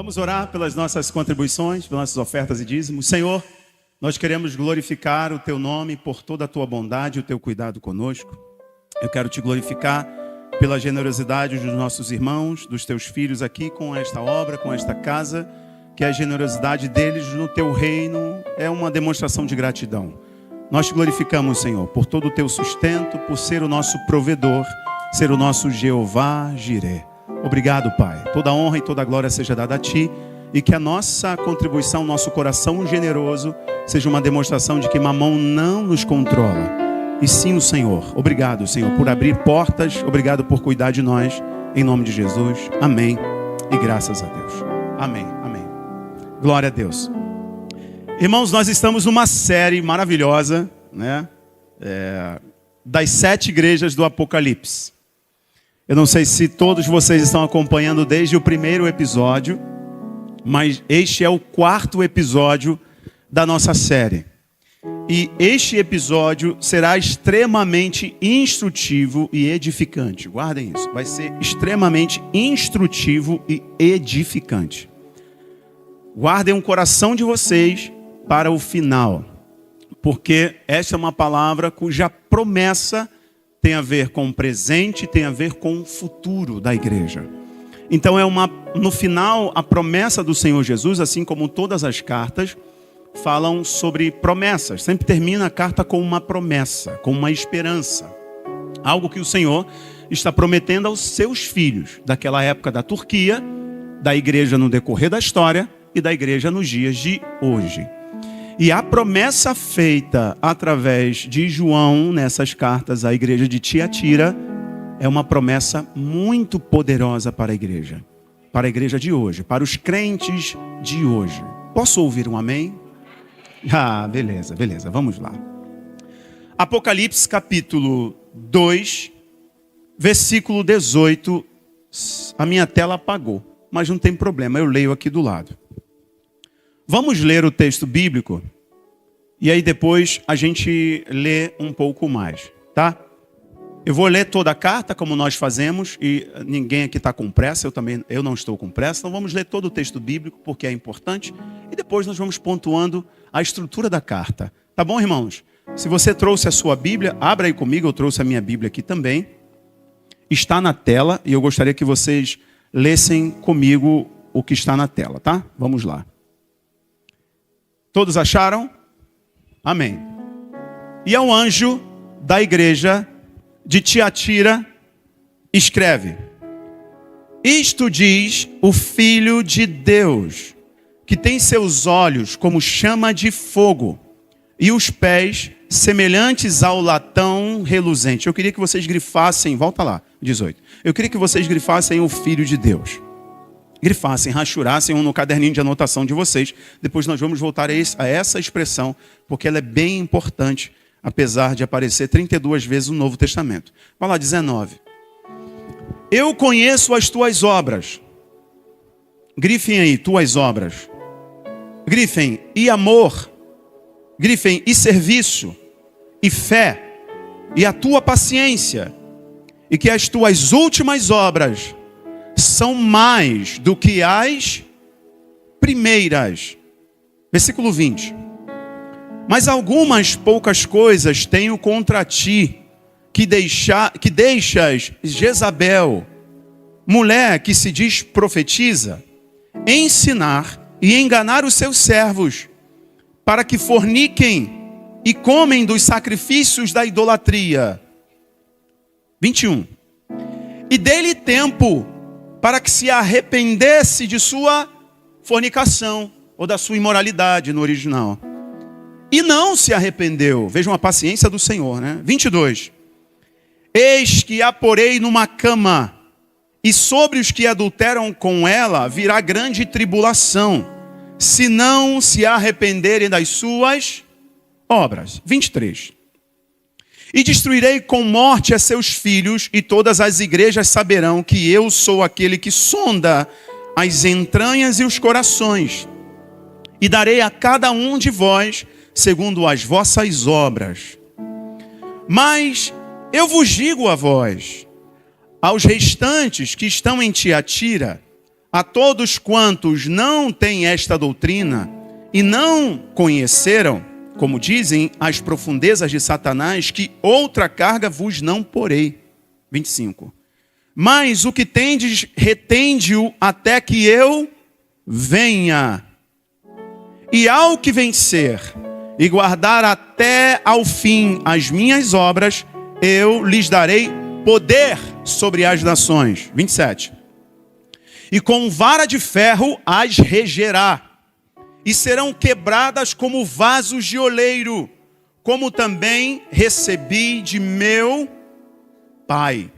Vamos orar pelas nossas contribuições, pelas nossas ofertas e dízimos. Senhor, nós queremos glorificar o Teu nome por toda a Tua bondade e o Teu cuidado conosco. Eu quero Te glorificar pela generosidade dos nossos irmãos, dos Teus filhos aqui com esta obra, com esta casa, que a generosidade deles no Teu reino é uma demonstração de gratidão. Nós Te glorificamos, Senhor, por todo o Teu sustento, por ser o nosso provedor, ser o nosso Jeová Jireh. Obrigado, Pai. Toda honra e toda glória seja dada a Ti e que a nossa contribuição, nosso coração generoso seja uma demonstração de que Mamão não nos controla, e sim o Senhor. Obrigado, Senhor, por abrir portas. Obrigado por cuidar de nós. Em nome de Jesus. Amém. E graças a Deus. Amém. Amém. Glória a Deus. Irmãos, nós estamos numa série maravilhosa, né? Das 7 igrejas do Apocalipse. Eu não sei se todos vocês estão acompanhando desde o primeiro episódio, mas este é o 4º episódio da nossa série. E este episódio será extremamente instrutivo e edificante. Guardem isso. Vai ser extremamente instrutivo e edificante. Guardem o coração de vocês para o final, porque esta é uma palavra cuja promessa tem a ver com o presente, tem a ver com o futuro da igreja. Então no final, a promessa do Senhor Jesus, assim como todas as cartas, falam sobre promessas. Sempre termina a carta com uma promessa, com uma esperança. Algo que o Senhor está prometendo aos seus filhos, daquela época da Turquia, da igreja no decorrer da história e da igreja nos dias de hoje. E a promessa feita através de João nessas cartas à igreja de Tiatira é uma promessa muito poderosa para a igreja de hoje, para os crentes de hoje. Posso ouvir um amém? Beleza, vamos lá. Apocalipse capítulo 2, versículo 18. A minha tela apagou, mas não tem problema, eu leio aqui do lado. Vamos ler o texto bíblico e aí depois a gente lê um pouco mais, tá? Eu vou ler toda a carta como nós fazemos e ninguém aqui está com pressa, eu não estou com pressa. Então vamos ler todo o texto bíblico porque é importante e depois nós vamos pontuando a estrutura da carta. Tá bom, irmãos? Se você trouxe a sua Bíblia, abra aí comigo, eu trouxe a minha Bíblia aqui também. Está na tela e eu gostaria que vocês lessem comigo o que está na tela, tá? Vamos lá. Todos acharam? Amém. E ao anjo da igreja de Tiatira escreve: isto diz o Filho de Deus, que tem seus olhos como chama de fogo e os pés semelhantes ao latão reluzente. Eu queria que vocês grifassem, volta lá, 18. Eu queria que vocês grifassem o Filho de Deus. Grifassem, rachurassem no caderninho de anotação de vocês. Depois nós vamos voltar a essa expressão, porque ela é bem importante, apesar de aparecer 32 vezes no Novo Testamento. Vai lá, 19. Eu conheço as tuas obras. Grifem aí, tuas obras. Grifem, e amor. Grifem, e serviço. E fé. E a tua paciência. E que as tuas últimas obras são mais do que as primeiras. Versículo 20. Mas algumas poucas coisas tenho contra ti, que deixas Jezabel, mulher que se diz profetiza, ensinar e enganar os seus servos, para que forniquem e comem dos sacrifícios da idolatria. 21. E dê-lhe tempo para que se arrependesse de sua fornicação, ou da sua imoralidade no original. E não se arrependeu. Vejam a paciência do Senhor, né? 22. Eis que a porei numa cama, e sobre os que adulteram com ela virá grande tribulação, se não se arrependerem das suas obras. 23. E destruirei com morte a seus filhos, e todas as igrejas saberão que eu sou aquele que sonda as entranhas e os corações. E darei a cada um de vós segundo as vossas obras. Mas eu vos digo a vós, aos restantes que estão em Tiatira, A todos quantos não têm esta doutrina e não conheceram, como dizem, as profundezas de Satanás, que outra carga vos não porei. 25. Mas o que tendes, retende-o até que eu venha. E ao que vencer e guardar até ao fim as minhas obras, eu lhes darei poder sobre as nações. 27. E com vara de ferro as regerá, e serão quebradas como vasos de oleiro, como também recebi de meu Pai.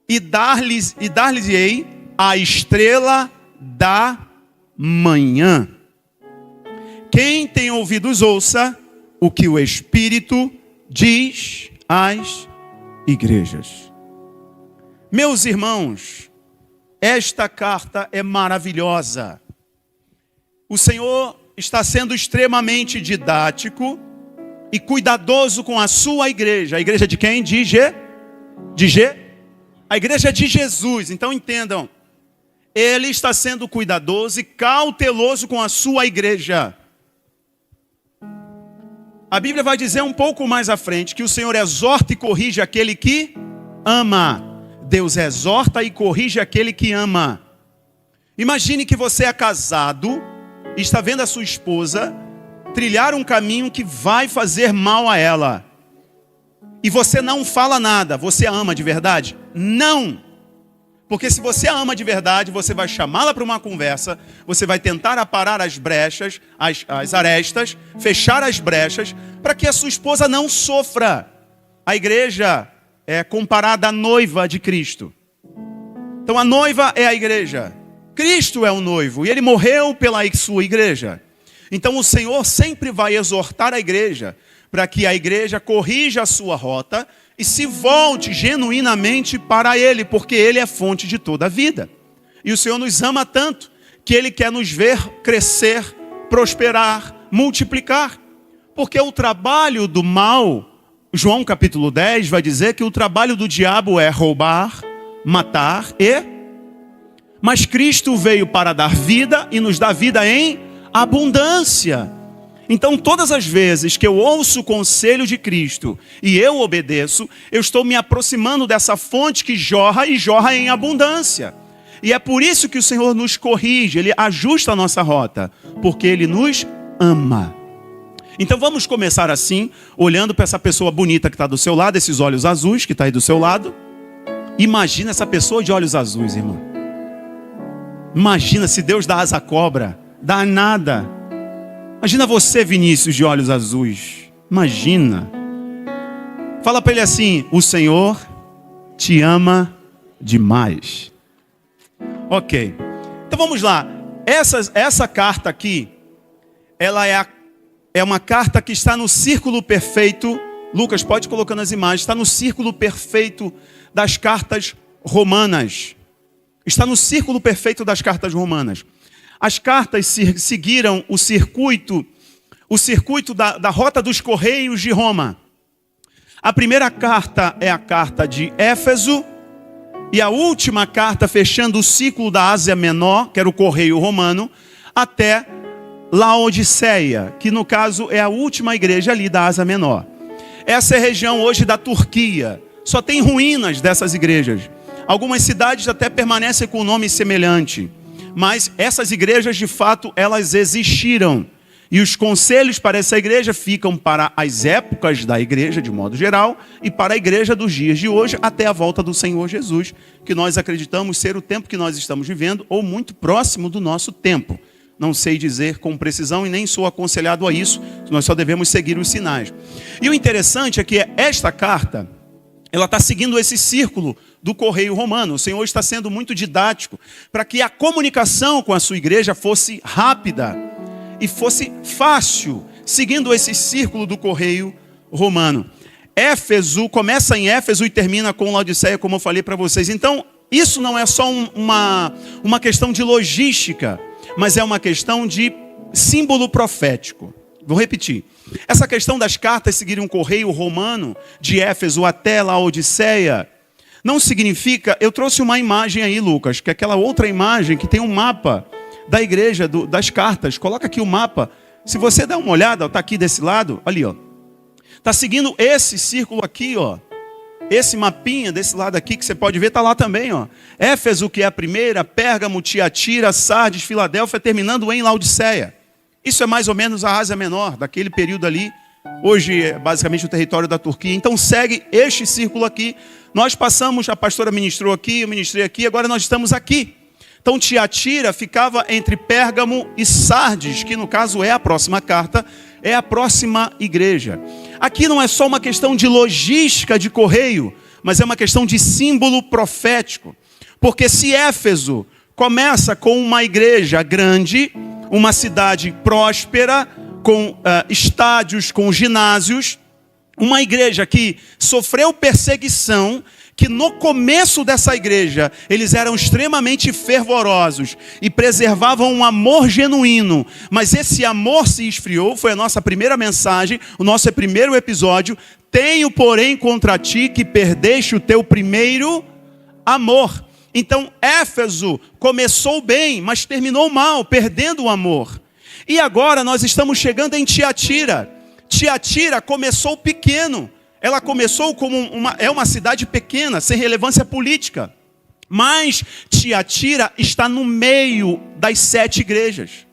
E dar-lhes-ei a estrela da manhã. Quem tem ouvidos, ouça o que o Espírito diz às igrejas. Meus irmãos, esta carta é maravilhosa. O Senhor está sendo extremamente didático e cuidadoso com a sua igreja. A igreja de quem? A igreja de Jesus. Então entendam, Ele está sendo cuidadoso e cauteloso com a sua igreja. A Bíblia vai dizer um pouco mais à frente que o Senhor exorta e corrige aquele que ama. Deus exorta e corrige aquele que ama. Imagine que você é casado e está vendo a sua esposa trilhar um caminho que vai fazer mal a ela. E você não fala nada. Você a ama de verdade? Não. Porque se você a ama de verdade, você vai chamá-la para uma conversa, você vai tentar aparar as brechas, as arestas, fechar as brechas, para que a sua esposa não sofra. A igreja é comparada à noiva de Cristo. Então a noiva é a igreja. Cristo é o noivo e Ele morreu pela sua igreja. Então o Senhor sempre vai exortar a igreja, para que a igreja corrija a sua rota e se volte genuinamente para Ele, porque Ele é fonte de toda a vida. E o Senhor nos ama tanto, que Ele quer nos ver crescer, prosperar, multiplicar. Porque o trabalho do mal, João capítulo 10 vai dizer que o trabalho do diabo é roubar, matar mas Cristo veio para dar vida e nos dar vida em abundância. Então todas as vezes que eu ouço o conselho de Cristo e eu obedeço, eu estou me aproximando dessa fonte que jorra e jorra em abundância. E é por isso que o Senhor nos corrige, Ele ajusta a nossa rota, porque Ele nos ama. Então vamos começar assim, olhando para essa pessoa bonita que está do seu lado, esses olhos azuis que está aí do seu lado. Imagina essa pessoa de olhos azuis, irmão. Imagina se Deus dá asa à cobra, dá nada. Imagina você, Vinícius, de olhos azuis. Imagina. Fala para ele assim: o Senhor te ama demais. Ok. Então vamos lá. Essa carta aqui, ela é uma carta que está no círculo perfeito. Lucas, pode colocar nas imagens. Está no círculo perfeito das cartas romanas. Está no círculo perfeito das cartas romanas. As cartas seguiram o circuito da rota dos correios de Roma. A primeira carta é a carta de Éfeso, e a última carta fechando o ciclo da Ásia Menor, que era o correio romano, até Laodiceia, que no caso é a última igreja ali da Ásia Menor. Essa é a região hoje da Turquia. Só tem ruínas dessas igrejas. Algumas cidades até permanecem com um nome semelhante. Mas essas igrejas, de fato, elas existiram. E os conselhos para essa igreja ficam para as épocas da igreja, de modo geral, e para a igreja dos dias de hoje, até a volta do Senhor Jesus, que nós acreditamos ser o tempo que nós estamos vivendo, ou muito próximo do nosso tempo. Não sei dizer com precisão e nem sou aconselhado a isso, nós só devemos seguir os sinais. E o interessante é que esta carta, ela está seguindo esse círculo do correio romano. O Senhor está sendo muito didático para que a comunicação com a sua igreja fosse rápida e fosse fácil, seguindo esse círculo do correio romano. Éfeso começa em Éfeso e termina com Laodiceia, como eu falei para vocês. Então, isso não é só uma questão de logística, mas é uma questão de símbolo profético. Vou repetir. Essa questão das cartas seguirem um correio romano de Éfeso até Laodiceia não significa... Eu trouxe uma imagem aí, Lucas, que é aquela outra imagem que tem um mapa da igreja, das cartas. Coloca aqui o mapa. Se você der uma olhada, está aqui desse lado, ali, ó. Está seguindo esse círculo aqui, ó. Esse mapinha desse lado aqui que você pode ver, está lá também, ó. Éfeso, que é a primeira, Pérgamo, Tiatira, Sardes, Filadélfia, terminando em Laodiceia. Isso é mais ou menos a Ásia Menor, daquele período ali. Hoje é basicamente o território da Turquia. Então segue este círculo aqui. Nós passamos, a pastora ministrou aqui, eu ministrei aqui, agora nós estamos aqui. Então Tiatira ficava entre Pérgamo e Sardes, que no caso é a próxima carta, é a próxima igreja. Aqui não é só uma questão de logística de correio, mas é uma questão de símbolo profético. Porque se Éfeso começa com uma igreja grande, uma cidade próspera, com estádios, com ginásios, uma igreja que sofreu perseguição, que no começo dessa igreja, eles eram extremamente fervorosos e preservavam um amor genuíno, mas esse amor se esfriou, foi a nossa primeira mensagem, o nosso primeiro episódio. Tenho, porém, contra ti que perdeste o teu primeiro amor. Então, Éfeso começou bem, mas terminou mal, perdendo o amor. E agora nós estamos chegando em Tiatira. Tiatira começou pequeno. Ela começou como uma cidade pequena, sem relevância política. Mas Tiatira está no meio das 7 igrejas.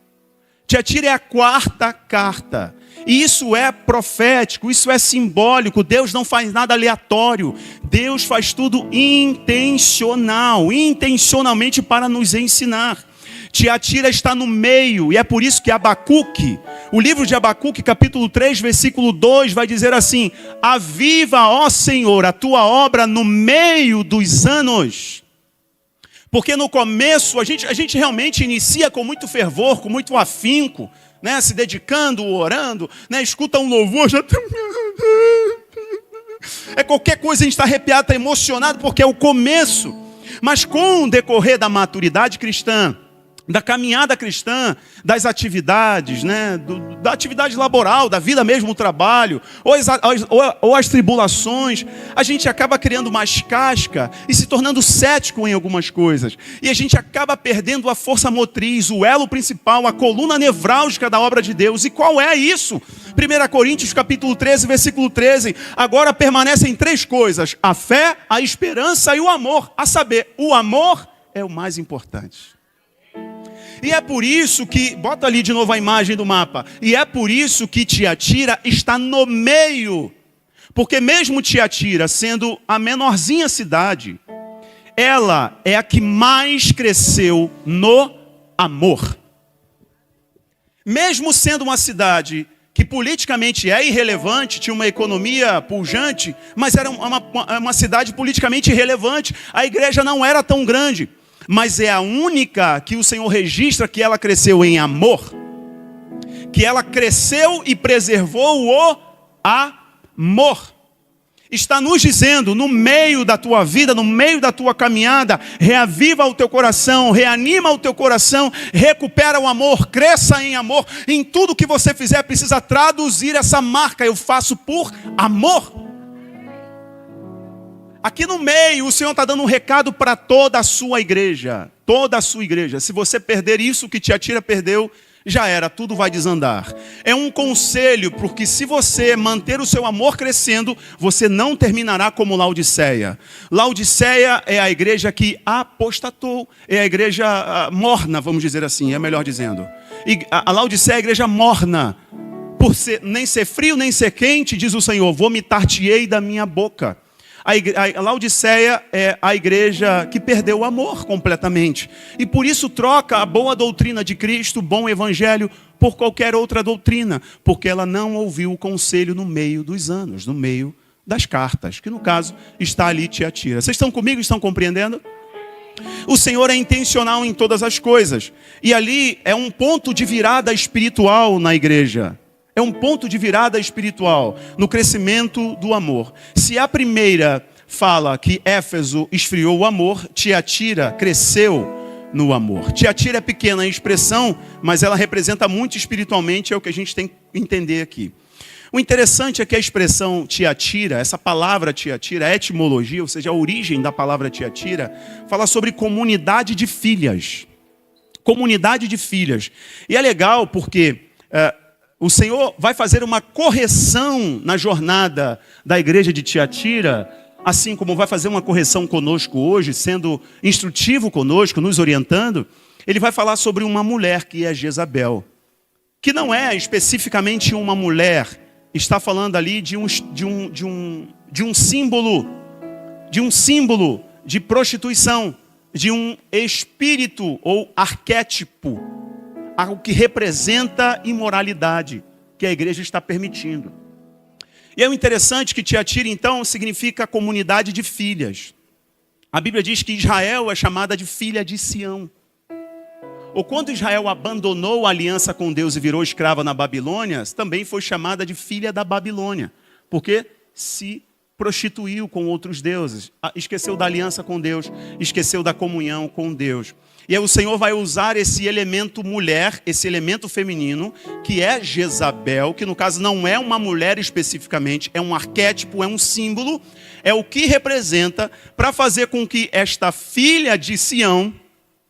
Tiatira é a 4ª carta. E isso é profético, isso é simbólico. Deus não faz nada aleatório. Deus faz tudo intencionalmente para nos ensinar. Tiatira está no meio, e é por isso que Abacuque, o livro de Abacuque, capítulo 3, versículo 2, vai dizer assim: aviva, ó Senhor, a tua obra no meio dos anos. Porque no começo a gente realmente inicia com muito fervor, com muito afinco, né? Se dedicando, orando, né? Escuta um louvor, já é qualquer coisa, a gente está arrepiado, está emocionado, porque é o começo. Mas com o decorrer da maturidade cristã, da caminhada cristã, das atividades, né? Da atividade laboral, da vida mesmo, o trabalho, ou as tribulações, a gente acaba criando mais casca e se tornando cético em algumas coisas. E a gente acaba perdendo a força motriz, o elo principal, a coluna nevrálgica da obra de Deus. E qual é isso? 1 Coríntios capítulo 13, versículo 13. Agora permanecem 3 coisas: a fé, a esperança e o amor. A saber, o amor é o mais importante. E é por isso que, bota ali de novo a imagem do mapa, e é por isso que Tiatira está no meio. Porque mesmo Tiatira sendo a menorzinha cidade, ela é a que mais cresceu no amor. Mesmo sendo uma cidade que politicamente é irrelevante, tinha uma economia pujante, mas era uma cidade politicamente irrelevante, a igreja não era tão grande. Mas é a única que o Senhor registra que ela cresceu em amor. Que ela cresceu e preservou o amor. Está nos dizendo, no meio da tua vida, no meio da tua caminhada, reaviva o teu coração, reanima o teu coração, recupera o amor, cresça em amor. Em tudo que você fizer, precisa traduzir essa marca: eu faço por amor. Aqui no meio, o Senhor está dando um recado para toda a sua igreja. Toda a sua igreja. Se você perder isso que Tiatira perdeu, já era, tudo vai desandar. É um conselho, porque se você manter o seu amor crescendo, você não terminará como Laodiceia. Laodiceia é a igreja que apostatou. É a igreja morna, vamos dizer assim, é melhor dizendo. E a Laodiceia é a igreja morna. Por nem ser frio, nem ser quente, diz o Senhor: vomitar-te-ei da minha boca. A Laodiceia é a igreja que perdeu o amor completamente. E por isso troca a boa doutrina de Cristo, o bom evangelho, por qualquer outra doutrina. Porque ela não ouviu o conselho no meio dos anos, no meio das cartas. Que no caso está ali Tiatira. Vocês estão comigo? Estão compreendendo? O Senhor é intencional em todas as coisas. E ali é um ponto de virada espiritual na igreja. É um ponto de virada espiritual no crescimento do amor. Se a primeira fala que Éfeso esfriou o amor, Tiatira cresceu no amor. Tiatira é pequena em expressão, mas ela representa muito espiritualmente, é o que a gente tem que entender aqui. O interessante é que a expressão Tiatira, essa palavra Tiatira, a etimologia, ou seja, a origem da palavra Tiatira, fala sobre comunidade de filhas. Comunidade de filhas. E é legal porque o Senhor vai fazer uma correção na jornada da igreja de Tiatira, assim como vai fazer uma correção conosco hoje, sendo instrutivo conosco, nos orientando. Ele vai falar sobre uma mulher que é Jezabel, que não é especificamente uma mulher, está falando ali de um símbolo de prostituição, de um espírito ou arquétipo, algo que representa imoralidade, que a igreja está permitindo. E é interessante que Tiatira, então, significa comunidade de filhas. A Bíblia diz que Israel é chamada de filha de Sião. Ou quando Israel abandonou a aliança com Deus e virou escrava na Babilônia, também foi chamada de filha da Babilônia, porque se prostituiu com outros deuses, esqueceu da aliança com Deus, esqueceu da comunhão com Deus. E aí o Senhor vai usar esse elemento mulher, esse elemento feminino, que é Jezabel, que no caso não é uma mulher especificamente, é um arquétipo, é um símbolo, é o que representa, para fazer com que esta filha de Sião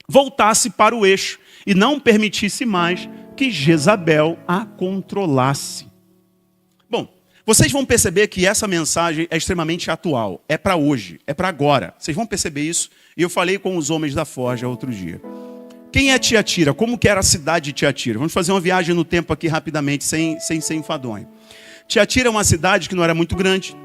voltasse para o eixo e não permitisse mais que Jezabel a controlasse. Bom, vocês vão perceber que essa mensagem é extremamente atual, é para hoje, é para agora. Vocês vão perceber isso, e eu falei com os homens da Forja outro dia. Quem é Tiatira? Como que era a cidade de Tiatira? Vamos fazer uma viagem no tempo aqui rapidamente, sem ser enfadonho. Tiatira é uma cidade que não era muito grande,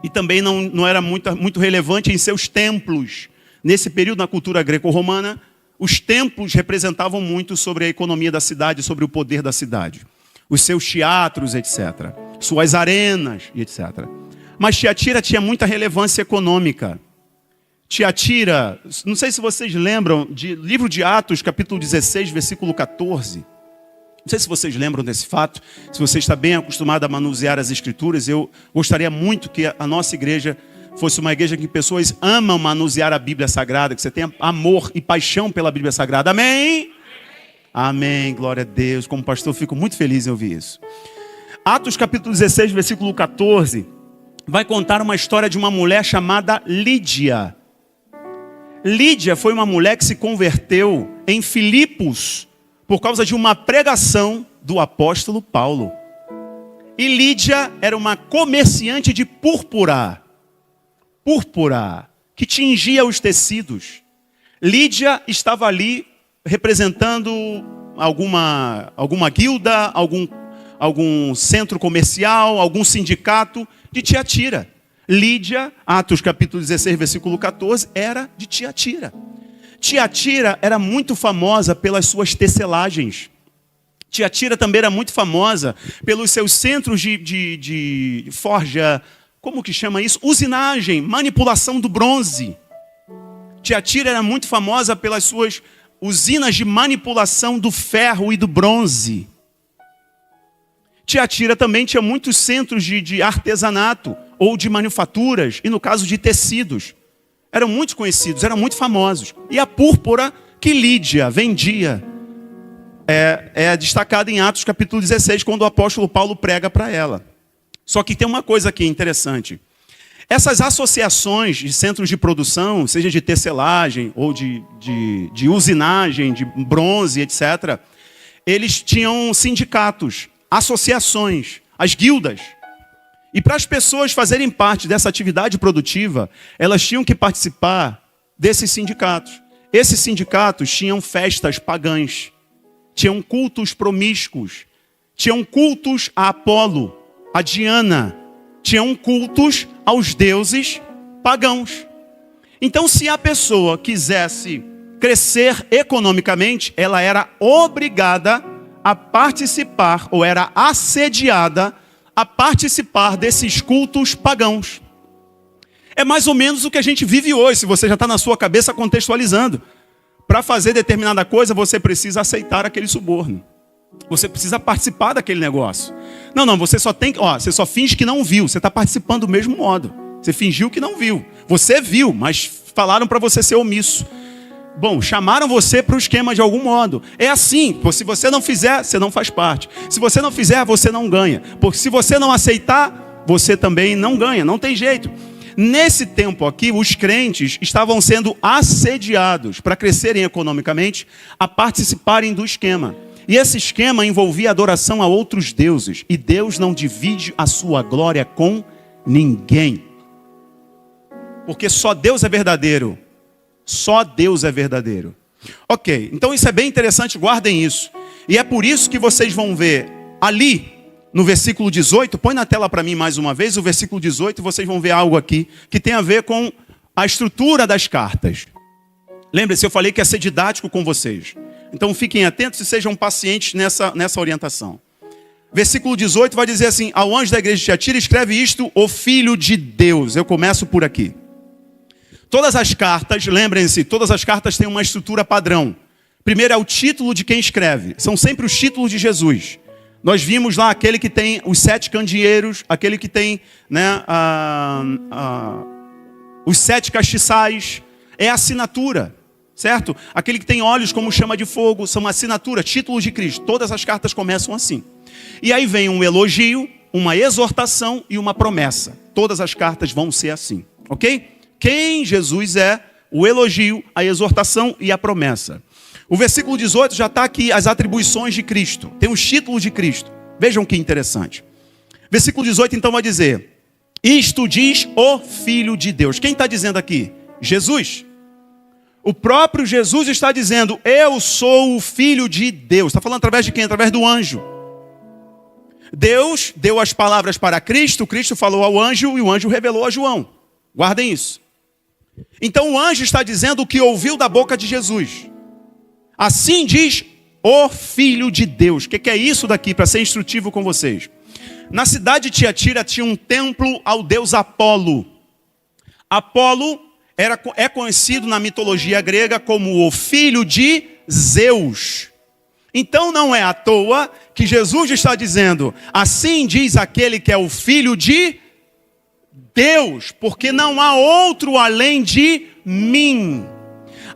e também não era muito relevante em seus templos. Nesse período, na cultura greco-romana, os templos representavam muito sobre a economia da cidade, sobre o poder da cidade. Os seus teatros, etc. Suas arenas, etc. Mas Tiatira tinha muita relevância econômica. Tiatira, não sei se vocês lembram, de livro de Atos, capítulo 16, versículo 14. Não sei se vocês lembram desse fato. Se você está bem acostumado a manusear as escrituras, eu gostaria muito que a nossa igreja fosse uma igreja que pessoas amam manusear a Bíblia Sagrada, que você tenha amor e paixão pela Bíblia Sagrada. Amém? Amém, glória a Deus. Como pastor, fico muito feliz em ouvir isso. Atos capítulo 16, versículo 14, vai contar uma história de uma mulher chamada Lídia. Lídia foi uma mulher que se converteu em Filipos por causa de uma pregação do apóstolo Paulo. E Lídia era uma comerciante de púrpura, que tingia os tecidos. Lídia estava ali representando alguma guilda, algum centro comercial, algum sindicato de Tiatira. Lídia, Atos capítulo 16, versículo 14, era de Tiatira. Tiatira era muito famosa pelas suas tecelagens. Tiatira também era muito famosa pelos seus centros de forja, como que chama isso? Usinagem, manipulação do bronze. Tiatira era muito famosa pelas suas usinas de manipulação do ferro e do bronze. Tiatira também tinha muitos centros de artesanato ou de manufaturas, e no caso de tecidos. Eram muito conhecidos, eram muito famosos. E a púrpura que Lídia vendia é destacada em Atos capítulo 16, quando o apóstolo Paulo prega para ela. Só que tem uma coisa aqui interessante. Essas associações de centros de produção, seja de tecelagem ou de usinagem, de bronze, etc., eles tinham sindicatos, associações, as guildas. E para as pessoas fazerem parte dessa atividade produtiva, elas tinham que participar desses sindicatos. Esses sindicatos tinham festas pagãs, tinham cultos promíscuos, tinham cultos a Apolo, a Diana, tinham cultos aos deuses pagãos. Então, se a pessoa quisesse crescer economicamente, ela era obrigada a participar, ou era assediada a participar desses cultos pagãos. É mais ou menos o que a gente vive hoje, se você já está na sua cabeça contextualizando. Para fazer determinada coisa, você precisa aceitar aquele suborno. Você precisa participar daquele negócio. Não, você só finge que não viu. Você está participando do mesmo modo. Você fingiu que não viu. Você viu, mas falaram para você ser omisso. Bom, chamaram você para o esquema de algum modo. É assim, se você não fizer, você não faz parte. Se você não fizer, você não ganha. Porque se você não aceitar, você também não ganha, não tem jeito. Nesse tempo aqui, os crentes estavam sendo assediados para crescerem economicamente, a participarem do esquema. E esse esquema envolvia adoração a outros deuses. E Deus não divide a sua glória com ninguém. Porque só Deus é verdadeiro. Só Deus é verdadeiro. Ok, então isso é bem interessante, guardem isso. E é por isso que vocês vão ver ali, no versículo 18, põe na tela para mim mais uma vez, o versículo 18, vocês vão ver algo aqui, que tem a ver com a estrutura das cartas. Lembre-se, eu falei que ia ser didático com vocês. Então fiquem atentos e sejam pacientes nessa orientação. Versículo 18 vai dizer assim: ao anjo da igreja de Tiatira escreve isto, o Filho de Deus. Eu começo por aqui. Todas as cartas, lembrem-se, todas as cartas têm uma estrutura padrão. Primeiro é o título de quem escreve. São sempre os títulos de Jesus. Nós vimos lá aquele que tem os 7 candeeiros, aquele que tem, né, os 7 castiçais. É a assinatura, certo? Aquele que tem olhos como chama de fogo, são assinatura, títulos de Cristo. Todas as cartas começam assim. E aí vem um elogio, uma exortação e uma promessa. Todas as cartas vão ser assim, ok? Quem Jesus é, o elogio, a exortação e a promessa. O versículo 18 já está aqui, as atribuições de Cristo. Tem os títulos de Cristo. Vejam que interessante. Versículo 18 então vai dizer: isto diz o Filho de Deus. Quem está dizendo aqui? Jesus. O próprio Jesus está dizendo: eu sou o Filho de Deus. Está falando através de quem? Através do anjo. Deus deu as palavras para Cristo, Cristo falou ao anjo e o anjo revelou a João. Guardem isso. Então o anjo está dizendo o que ouviu da boca de Jesus. Assim diz o Filho de Deus. O que é isso daqui, para ser instrutivo com vocês? Na cidade de Tiatira tinha um templo ao deus Apolo. Apolo é conhecido na mitologia grega como o filho de Zeus. Então não é à toa que Jesus está dizendo: assim diz aquele que é o Filho de Deus, porque não há outro além de mim.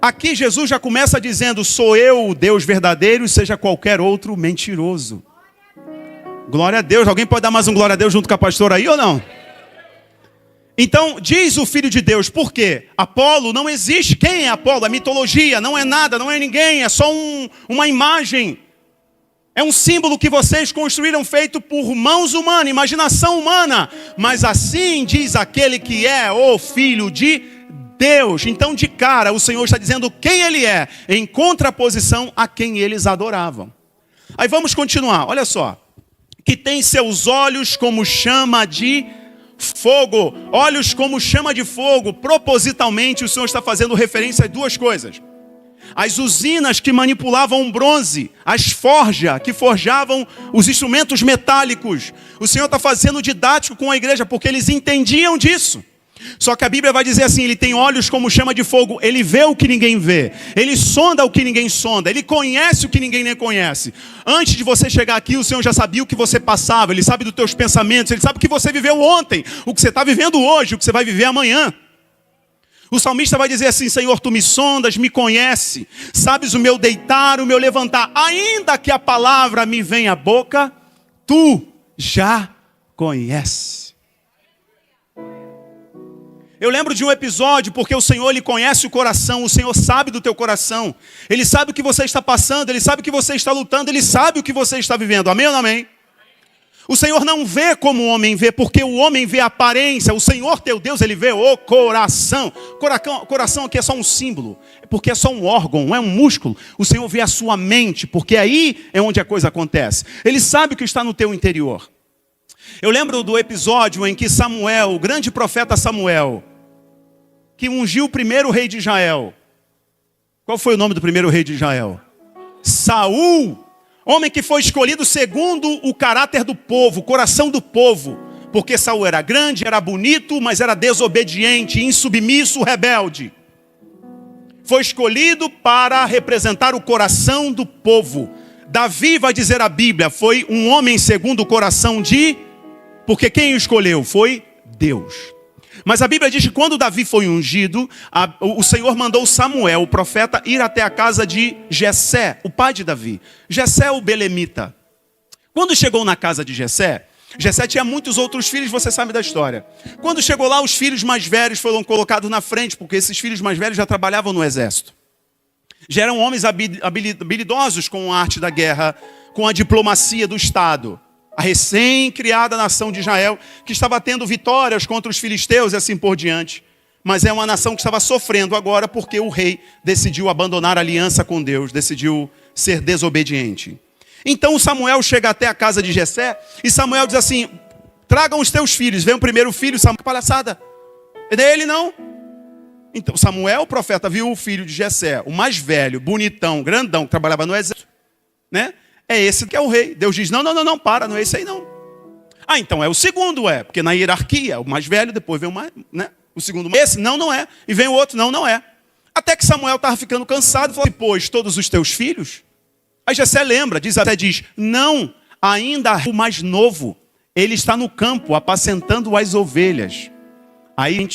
Aqui Jesus já começa dizendo: sou eu o Deus verdadeiro e seja qualquer outro mentiroso. Glória a Deus. Alguém pode dar mais um glória a Deus junto com a pastora aí ou não? Então diz o Filho de Deus, por quê? Apolo não existe. Quem é Apolo? É mitologia, não é nada, não é ninguém, é só uma imagem. É um símbolo que vocês construíram feito por mãos humanas, imaginação humana. Mas assim diz aquele que é o Filho de Deus. Então de cara o Senhor está dizendo quem Ele é, em contraposição a quem eles adoravam. Aí vamos continuar, olha só. Que tem seus olhos como chama de fogo. Olhos como chama de fogo. Propositalmente o Senhor está fazendo referência a duas coisas. As usinas que manipulavam o bronze, as forjas que forjavam os instrumentos metálicos. O Senhor está fazendo didático com a igreja, porque eles entendiam disso. Só que a Bíblia vai dizer assim: ele tem olhos como chama de fogo, ele vê o que ninguém vê, ele sonda o que ninguém sonda, ele conhece o que ninguém nem conhece. Antes de você chegar aqui, o Senhor já sabia o que você passava, ele sabe dos teus pensamentos, ele sabe o que você viveu ontem, o que você está vivendo hoje, o que você vai viver amanhã. O salmista vai dizer assim: Senhor, tu me sondas, me conhece, sabes o meu deitar, o meu levantar, ainda que a palavra me venha à boca, tu já conheces. Eu lembro de um episódio, porque o Senhor, Ele conhece o coração, o Senhor sabe do teu coração, Ele sabe o que você está passando, Ele sabe o que você está lutando, Ele sabe o que você está vivendo, amém ou não amém? O Senhor não vê como o homem vê, porque o homem vê a aparência, o Senhor teu Deus, Ele vê o coração. Coração aqui é só um símbolo, porque é só um órgão, não é um músculo. O Senhor vê a sua mente, porque aí é onde a coisa acontece. Ele sabe o que está no teu interior. Eu lembro do episódio em que Samuel, o grande profeta Samuel, que ungiu o primeiro rei de Israel. Qual foi o nome do primeiro rei de Israel? Saul. Homem que foi escolhido segundo o caráter do povo, o coração do povo. Porque Saul era grande, era bonito, mas era desobediente, insubmisso, rebelde. Foi escolhido para representar o coração do povo. Davi, vai dizer a Bíblia, foi um homem segundo o coração de... Porque quem o escolheu? Foi Deus. Mas a Bíblia diz que quando Davi foi ungido, o Senhor mandou Samuel, o profeta, ir até a casa de Jessé, o pai de Davi. Jessé, o belemita. Quando chegou na casa de Jessé, Jessé tinha muitos outros filhos, você sabe da história. Quando chegou lá, os filhos mais velhos foram colocados na frente, porque esses filhos mais velhos já trabalhavam no exército. Já eram homens habilidosos com a arte da guerra, com a diplomacia do Estado. A recém-criada nação de Israel, que estava tendo vitórias contra os filisteus e assim por diante. Mas é uma nação que estava sofrendo agora porque o rei decidiu abandonar a aliança com Deus, decidiu ser desobediente. Então Samuel chega até a casa de Jessé e Samuel diz assim: tragam os teus filhos. Vem o primeiro filho, Samuel, palhaçada. É dele não? Então Samuel, o profeta, viu o filho de Jessé, o mais velho, bonitão, grandão, que trabalhava no exército, né? É esse que é o rei. Deus diz, não, para, não é esse aí não. Ah, então é o segundo, porque na hierarquia, o mais velho, depois vem o mais, né? O segundo, esse, não é. E vem o outro, não é. Até que Samuel estava ficando cansado e falou, pois todos os teus filhos? Aí Jessé lembra, diz, não, ainda o mais novo, ele está no campo, apacentando as ovelhas. Aí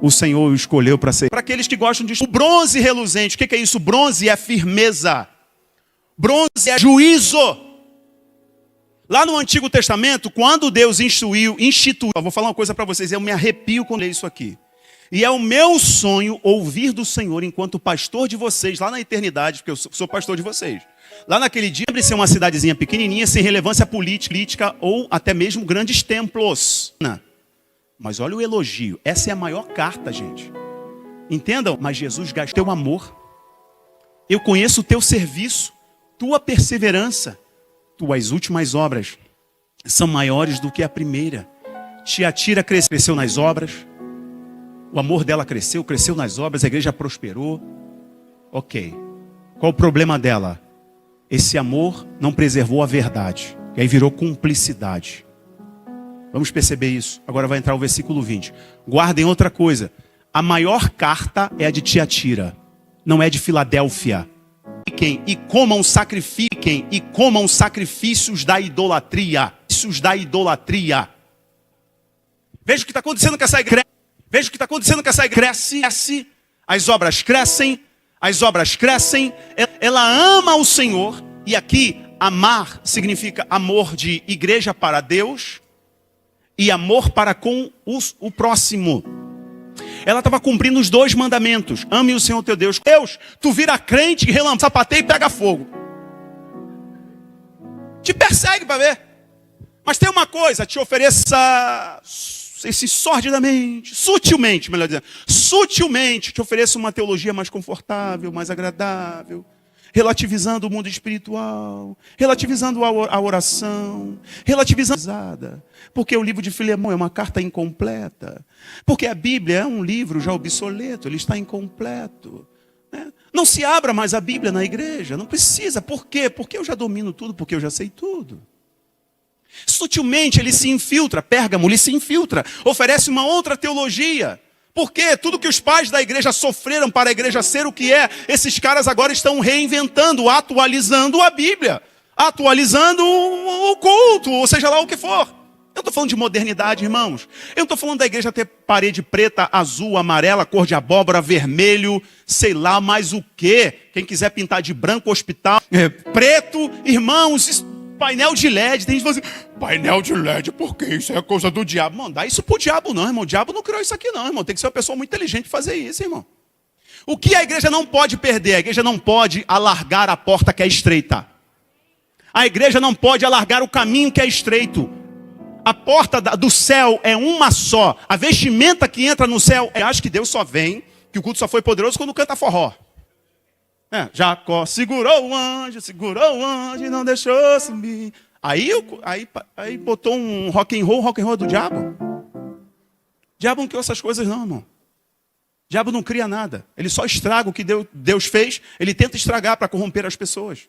o Senhor o escolheu para ser. Para aqueles que gostam de... O bronze reluzente, o que é isso? Bronze é firmeza. Bronze é juízo. Lá no Antigo Testamento, quando Deus instituiu, eu vou falar uma coisa para vocês, eu me arrepio quando leio isso aqui. E é o meu sonho ouvir do Senhor enquanto pastor de vocês, lá na eternidade, porque eu sou pastor de vocês. Lá naquele dia, lembre-se, é uma cidadezinha pequenininha, sem relevância política ou até mesmo grandes templos. Mas olha o elogio, essa é a maior carta, gente. Entendam? Mas Jesus gastou teu amor. Eu conheço o teu serviço. Tua perseverança, tuas últimas obras são maiores do que a primeira. Tiatira cresceu nas obras, o amor dela cresceu nas obras, a igreja prosperou. Ok, qual o problema dela? Esse amor não preservou a verdade, e aí virou cumplicidade. Vamos perceber isso. Agora vai entrar o versículo 20. Guardem outra coisa, a maior carta é a de Tiatira, não é de Filadélfia. E comam sacrifícios da idolatria. Veja o que está acontecendo com essa igreja. Cresce, as obras crescem. Ela ama o Senhor. E aqui, amar significa amor de igreja para Deus e amor para com o próximo. Ela estava cumprindo os 2 mandamentos. Ame o Senhor teu Deus. Deus, tu vira crente, sapateia e pega fogo. Te persegue para ver. Mas tem uma coisa, te ofereça, sutilmente, melhor dizendo. Sutilmente te ofereço uma teologia mais confortável, mais agradável. Relativizando o mundo espiritual, relativizando a oração, relativizando, porque o livro de Filemão é uma carta incompleta, porque a Bíblia é um livro já obsoleto, ele está incompleto, né? Não se abra mais a Bíblia na igreja, não precisa, por quê? Porque eu já domino tudo, porque eu já sei tudo. Sutilmente ele se infiltra, Pérgamo, ele se infiltra, oferece uma outra teologia. Porque tudo que os pais da igreja sofreram para a igreja ser o que é, esses caras agora estão reinventando, atualizando a Bíblia, atualizando o culto, ou seja lá o que for. Eu estou falando de modernidade, irmãos. Eu não estou falando da igreja ter parede preta, azul, amarela, cor de abóbora, vermelho, sei lá mais o quê. Quem quiser pintar de branco, hospital, preto, irmãos, painel de LED. Tem gente que fala assim, painel de LED, por quê? Isso é coisa do diabo. Não dá isso pro diabo não, irmão. O diabo não criou isso aqui não, irmão. Tem que ser uma pessoa muito inteligente para fazer isso, irmão. O que a igreja não pode perder? A igreja não pode alargar a porta que é estreita. A igreja não pode alargar o caminho que é estreito. A porta do céu é uma só. A vestimenta que entra no céu, acho que Deus só vem, que o culto só foi poderoso quando canta forró. Jacó segurou o anjo e não deixou subir. Aí botou um rock and roll do diabo. O diabo não criou essas coisas não, irmão. O diabo não cria nada. Ele só estraga o que Deus fez. Ele tenta estragar para corromper as pessoas.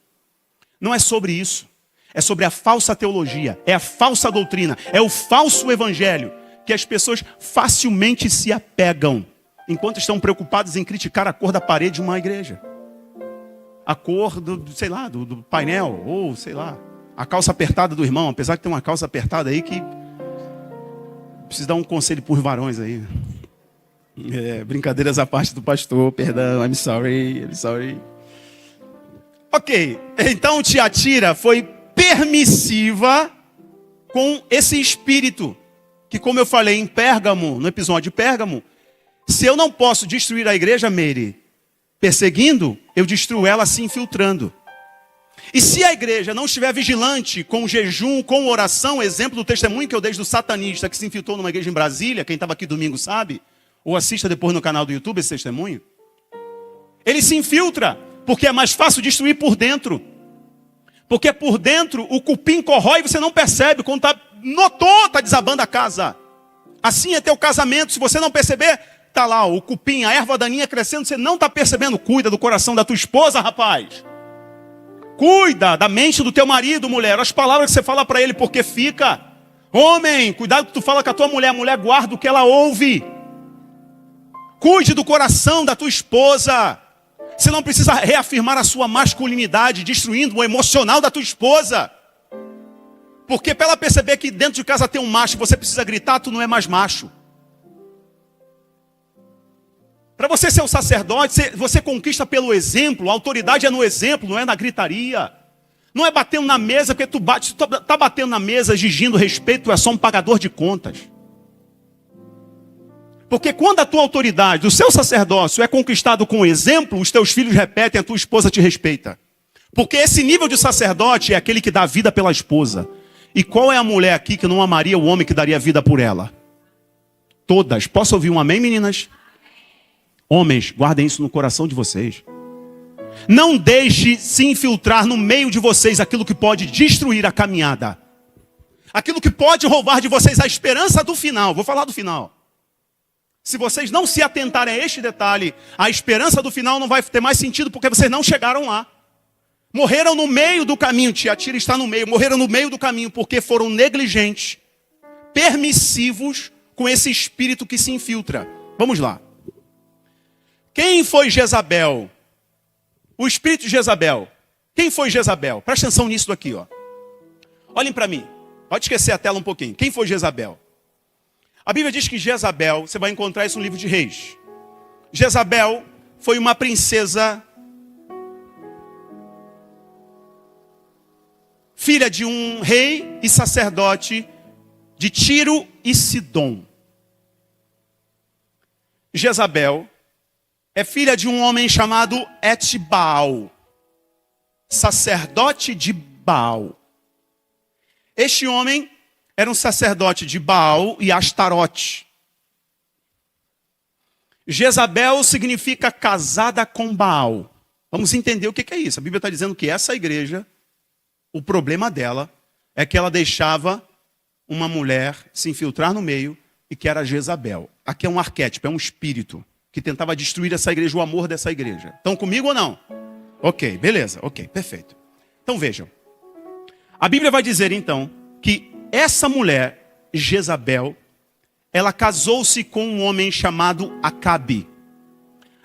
Não é sobre isso. É sobre a falsa teologia. É a falsa doutrina. É o falso evangelho. Que as pessoas facilmente se apegam. Enquanto estão preocupadas em criticar a cor da parede de uma igreja. A cor do painel, ou sei lá, a calça apertada do irmão, apesar que tem uma calça apertada aí que preciso dar um conselho por varões aí. Brincadeiras à parte do pastor, perdão, I'm sorry. Ok, então Tiatira foi permissiva com esse espírito, que como eu falei em Pérgamo, no episódio de Pérgamo, se eu não posso destruir a igreja, Meire, perseguindo, eu destruo ela se infiltrando. E se a igreja não estiver vigilante com jejum, com oração, exemplo do testemunho que eu dei do satanista que se infiltrou numa igreja em Brasília, quem estava aqui domingo sabe, ou assista depois no canal do YouTube esse testemunho. Ele se infiltra, porque é mais fácil destruir por dentro. Porque por dentro o cupim corrói e você não percebe. Quando notou, está desabando a casa. Assim é teu casamento, se você não perceber, está lá o cupim, a erva daninha crescendo, você não está percebendo. Cuida do coração da tua esposa, rapaz. Cuida da mente do teu marido, mulher. As palavras que você fala para ele, porque fica. Homem, cuidado que tu fala com a tua mulher. A mulher guarda o que ela ouve. Cuide do coração da tua esposa. Você não precisa reafirmar a sua masculinidade, destruindo o emocional da tua esposa. Porque para ela perceber que dentro de casa tem um macho, você precisa gritar, tu não é mais macho. Para você ser um sacerdote, você conquista pelo exemplo. A autoridade é no exemplo, não é na gritaria. Não é batendo na mesa, porque tu está batendo na mesa, exigindo respeito, tu é só um pagador de contas. Porque quando a tua autoridade, o seu sacerdócio é conquistado com o exemplo, os teus filhos repetem, a tua esposa te respeita. Porque esse nível de sacerdote é aquele que dá vida pela esposa. E qual é a mulher aqui que não amaria o homem que daria vida por ela? Todas. Posso ouvir um amém, meninas? Homens, guardem isso no coração de vocês. Não deixe se infiltrar no meio de vocês aquilo que pode destruir a caminhada. Aquilo que pode roubar de vocês a esperança do final. Vou falar do final. Se vocês não se atentarem a este detalhe, a esperança do final não vai ter mais sentido porque vocês não chegaram lá. Morreram no meio do caminho, Tiatira está no meio, morreram no meio do caminho porque foram negligentes, permissivos com esse espírito que se infiltra. Vamos lá. Quem foi Jezabel? O espírito de Jezabel. Quem foi Jezabel? Presta atenção nisso daqui, ó. Olhem para mim. Pode esquecer a tela um pouquinho. Quem foi Jezabel? A Bíblia diz que Jezabel, você vai encontrar isso no livro de Reis. Jezabel foi uma princesa, filha de um rei e sacerdote de Tiro e Sidom. Jezabel é filha de um homem chamado Etbaal, sacerdote de Baal. Este homem era um sacerdote de Baal e Astarote. Jezabel significa casada com Baal. Vamos entender o que é isso. A Bíblia está dizendo que essa igreja, o problema dela é que ela deixava uma mulher se infiltrar no meio e que era Jezabel. Aqui é um arquétipo, é um espírito que tentava destruir essa igreja, o amor dessa igreja. Estão comigo ou não? Ok, beleza, ok, perfeito. Então vejam. A Bíblia vai dizer então que essa mulher, Jezabel, ela casou-se com um homem chamado Acabe.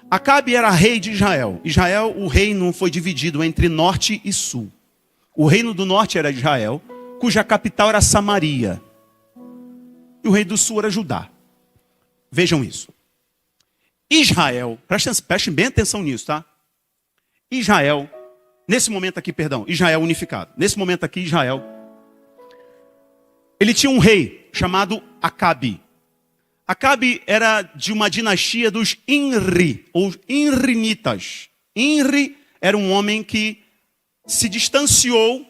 Acabe era rei de Israel. Israel, o reino foi dividido entre norte e sul. O reino do norte era Israel, cuja capital era Samaria. E o reino do sul era Judá. Vejam isso. Israel, prestem bem atenção nisso, tá? Israel, nesse momento aqui, Israel unificado. Nesse momento aqui, Israel, ele tinha um rei chamado Acabe. Acabe era de uma dinastia dos Inri, ou Inrinitas. Inri era um homem que se distanciou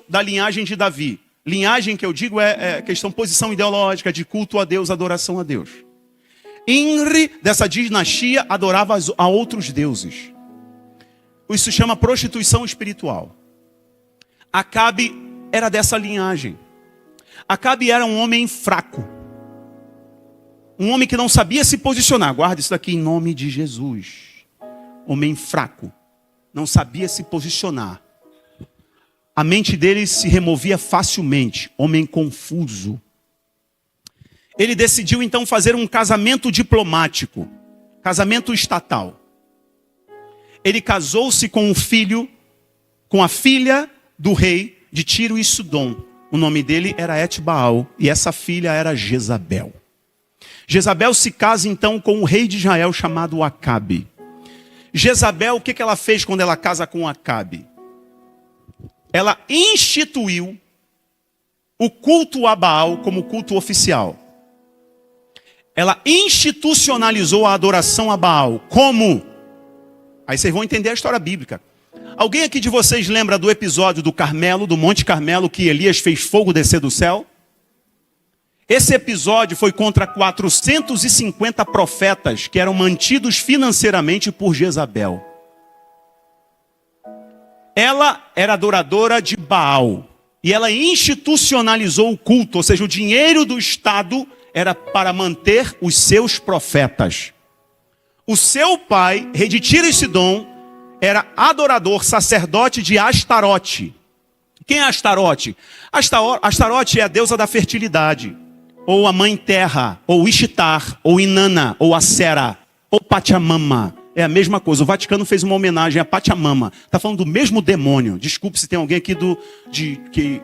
da linhagem de Davi. Linhagem que eu digo é questão, posição ideológica, de culto a Deus, adoração a Deus. Inri, dessa dinastia, adorava a outros deuses. Isso se chama prostituição espiritual. Acabe era dessa linhagem. Acabe era um homem fraco. Um homem que não sabia se posicionar. Guarda isso daqui em nome de Jesus. Homem fraco. Não sabia se posicionar. A mente dele se removia facilmente. Homem confuso. Ele decidiu então fazer um casamento diplomático. Casamento estatal. Ele casou-se com a filha do rei de Tiro e Sidom. O nome dele era Etbaal e essa filha era Jezabel. Jezabel se casa então com um rei de Israel chamado Acabe. Jezabel, o que ela fez quando ela casa com Acabe? Ela instituiu o culto a Baal como culto oficial. Ela institucionalizou a adoração a Baal. Como? Aí vocês vão entender a história bíblica. Alguém aqui de vocês lembra do episódio do Carmelo, do Monte Carmelo, que Elias fez fogo descer do céu? Esse episódio foi contra 450 profetas que eram mantidos financeiramente por Jezabel. Ela era adoradora de Baal. E ela institucionalizou o culto, ou seja, o dinheiro do Estado era para manter os seus profetas. O seu pai, rei de Tiro e Sidom, era adorador, sacerdote de Astarote. Quem é Astarote? Astarote é a deusa da fertilidade, ou a mãe terra, ou Ishtar, ou Inanna, ou Acera, ou Pachamama. É a mesma coisa. O Vaticano fez uma homenagem a Pachamama. Está falando do mesmo demônio. Desculpe se tem alguém aqui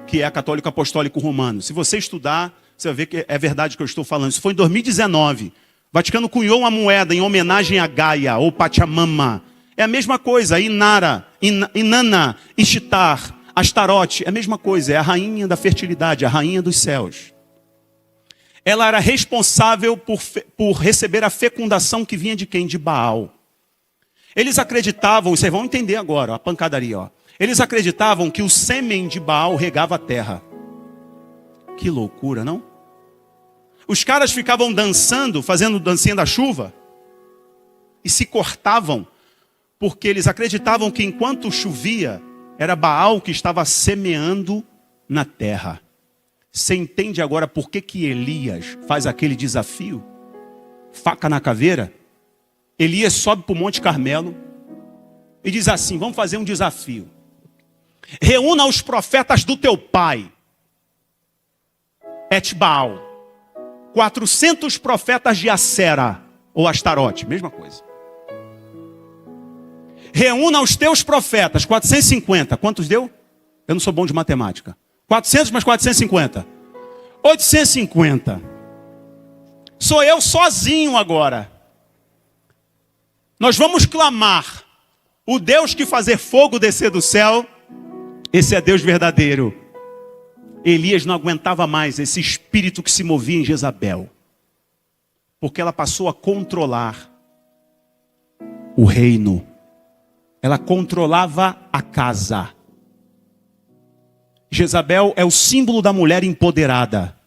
que é católico apostólico romano. Se você estudar, você vai ver que é verdade que eu estou falando. Isso foi em 2019. O Vaticano cunhou uma moeda em homenagem a Gaia, ou Pachamama. É a mesma coisa. Inara, Inanna, Ishtar, Astarote. É a mesma coisa. É a rainha da fertilidade, a rainha dos céus. Ela era responsável por receber a fecundação que vinha de quem? De Baal. Eles acreditavam, vocês vão entender agora, ó, a pancadaria, ó. Eles acreditavam que o sêmen de Baal regava a terra. Que loucura, não? Os caras ficavam dançando, fazendo dancinha da chuva, e se cortavam, porque eles acreditavam que enquanto chovia, era Baal que estava semeando na terra. Você entende agora por que Elias faz aquele desafio? Faca na caveira? Elias sobe para o Monte Carmelo e diz assim: vamos fazer um desafio. Reúna os profetas do teu pai, Etbaal. 400 profetas de Acera, ou Astarote, mesma coisa. Reúna os teus profetas, 450. Quantos deu? Eu não sou bom de matemática. 400 mais 450. 850. Sou eu sozinho agora. Nós vamos clamar. O Deus que fazer fogo descer do céu, esse é Deus verdadeiro. Elias não aguentava mais esse espírito que se movia em Jezabel. Porque ela passou a controlar o reino. Ela controlava a casa. Jezabel é o símbolo da mulher empoderada.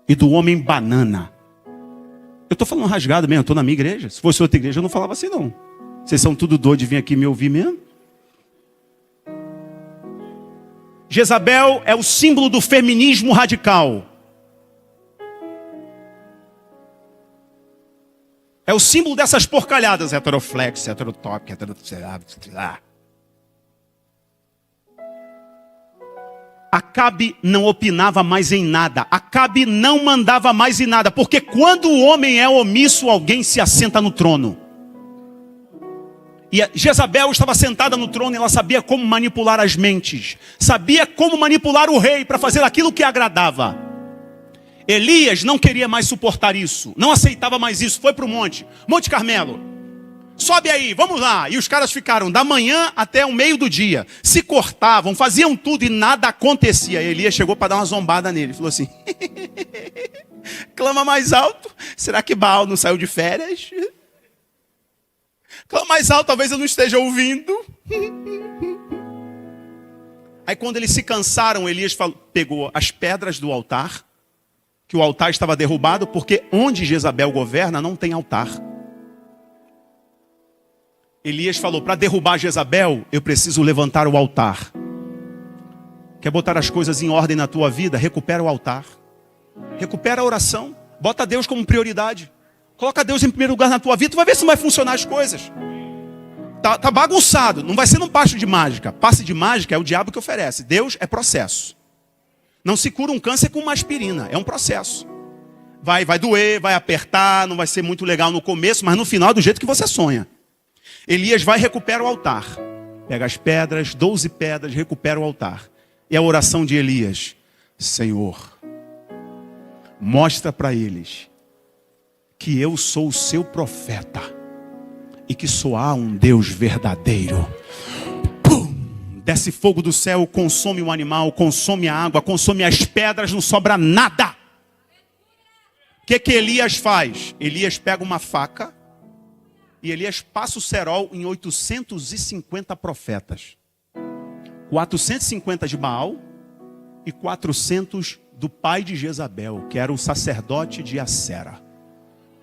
E do homem banana. Eu estou falando rasgado mesmo, eu estou na minha igreja. Se fosse outra igreja, eu não falava assim não. Vocês são tudo doidos de vir aqui me ouvir mesmo? Jezabel é o símbolo do feminismo radical. É o símbolo dessas porcalhadas. Heteroflex, heterotop, Acabe não opinava mais em nada. Acabe não mandava mais em nada. Porque quando o homem é omisso, alguém se assenta no trono. E Jezabel estava sentada no trono e ela sabia como manipular as mentes. Sabia como manipular o rei para fazer aquilo que agradava. Elias não queria mais suportar isso. Não aceitava mais isso. Foi para o Monte Carmelo. Sobe aí, vamos lá. E os caras ficaram da manhã até o meio do dia. Se cortavam, faziam tudo e nada acontecia. Elias chegou para dar uma zombada nele. Falou assim: clama mais alto. Será que Baal não saiu de férias? Clama mais alto, talvez eu não esteja ouvindo. Aí quando eles se cansaram, Elias pegou as pedras do altar. Que o altar estava derrubado, porque onde Jezabel governa não tem altar. Elias falou: para derrubar Jezabel, eu preciso levantar o altar. Quer botar as coisas em ordem na tua vida? Recupera o altar. Recupera a oração. Bota Deus como prioridade. Coloca Deus em primeiro lugar na tua vida. Tu vai ver se não vai funcionar as coisas. Tá bagunçado. Não vai ser num passe de mágica. Passe de mágica é o diabo que oferece. Deus é processo. Não se cura um câncer com uma aspirina. É um processo. Vai doer, vai apertar. Não vai ser muito legal no começo, mas no final é do jeito que você sonha. Elias vai e recupera o altar. pega as pedras, 12 pedras, recupera o altar. E a oração de Elias: Senhor, mostra para eles que eu sou o seu profeta e que só há um Deus verdadeiro. Pum! Desce fogo do céu, consome o animal, consome a água, consome as pedras, não sobra nada. O que Elias faz? Elias pega uma faca e Elias passa o cerol em 850 profetas. 450 de Baal e 400 do pai de Jezabel, que era o sacerdote de Acera.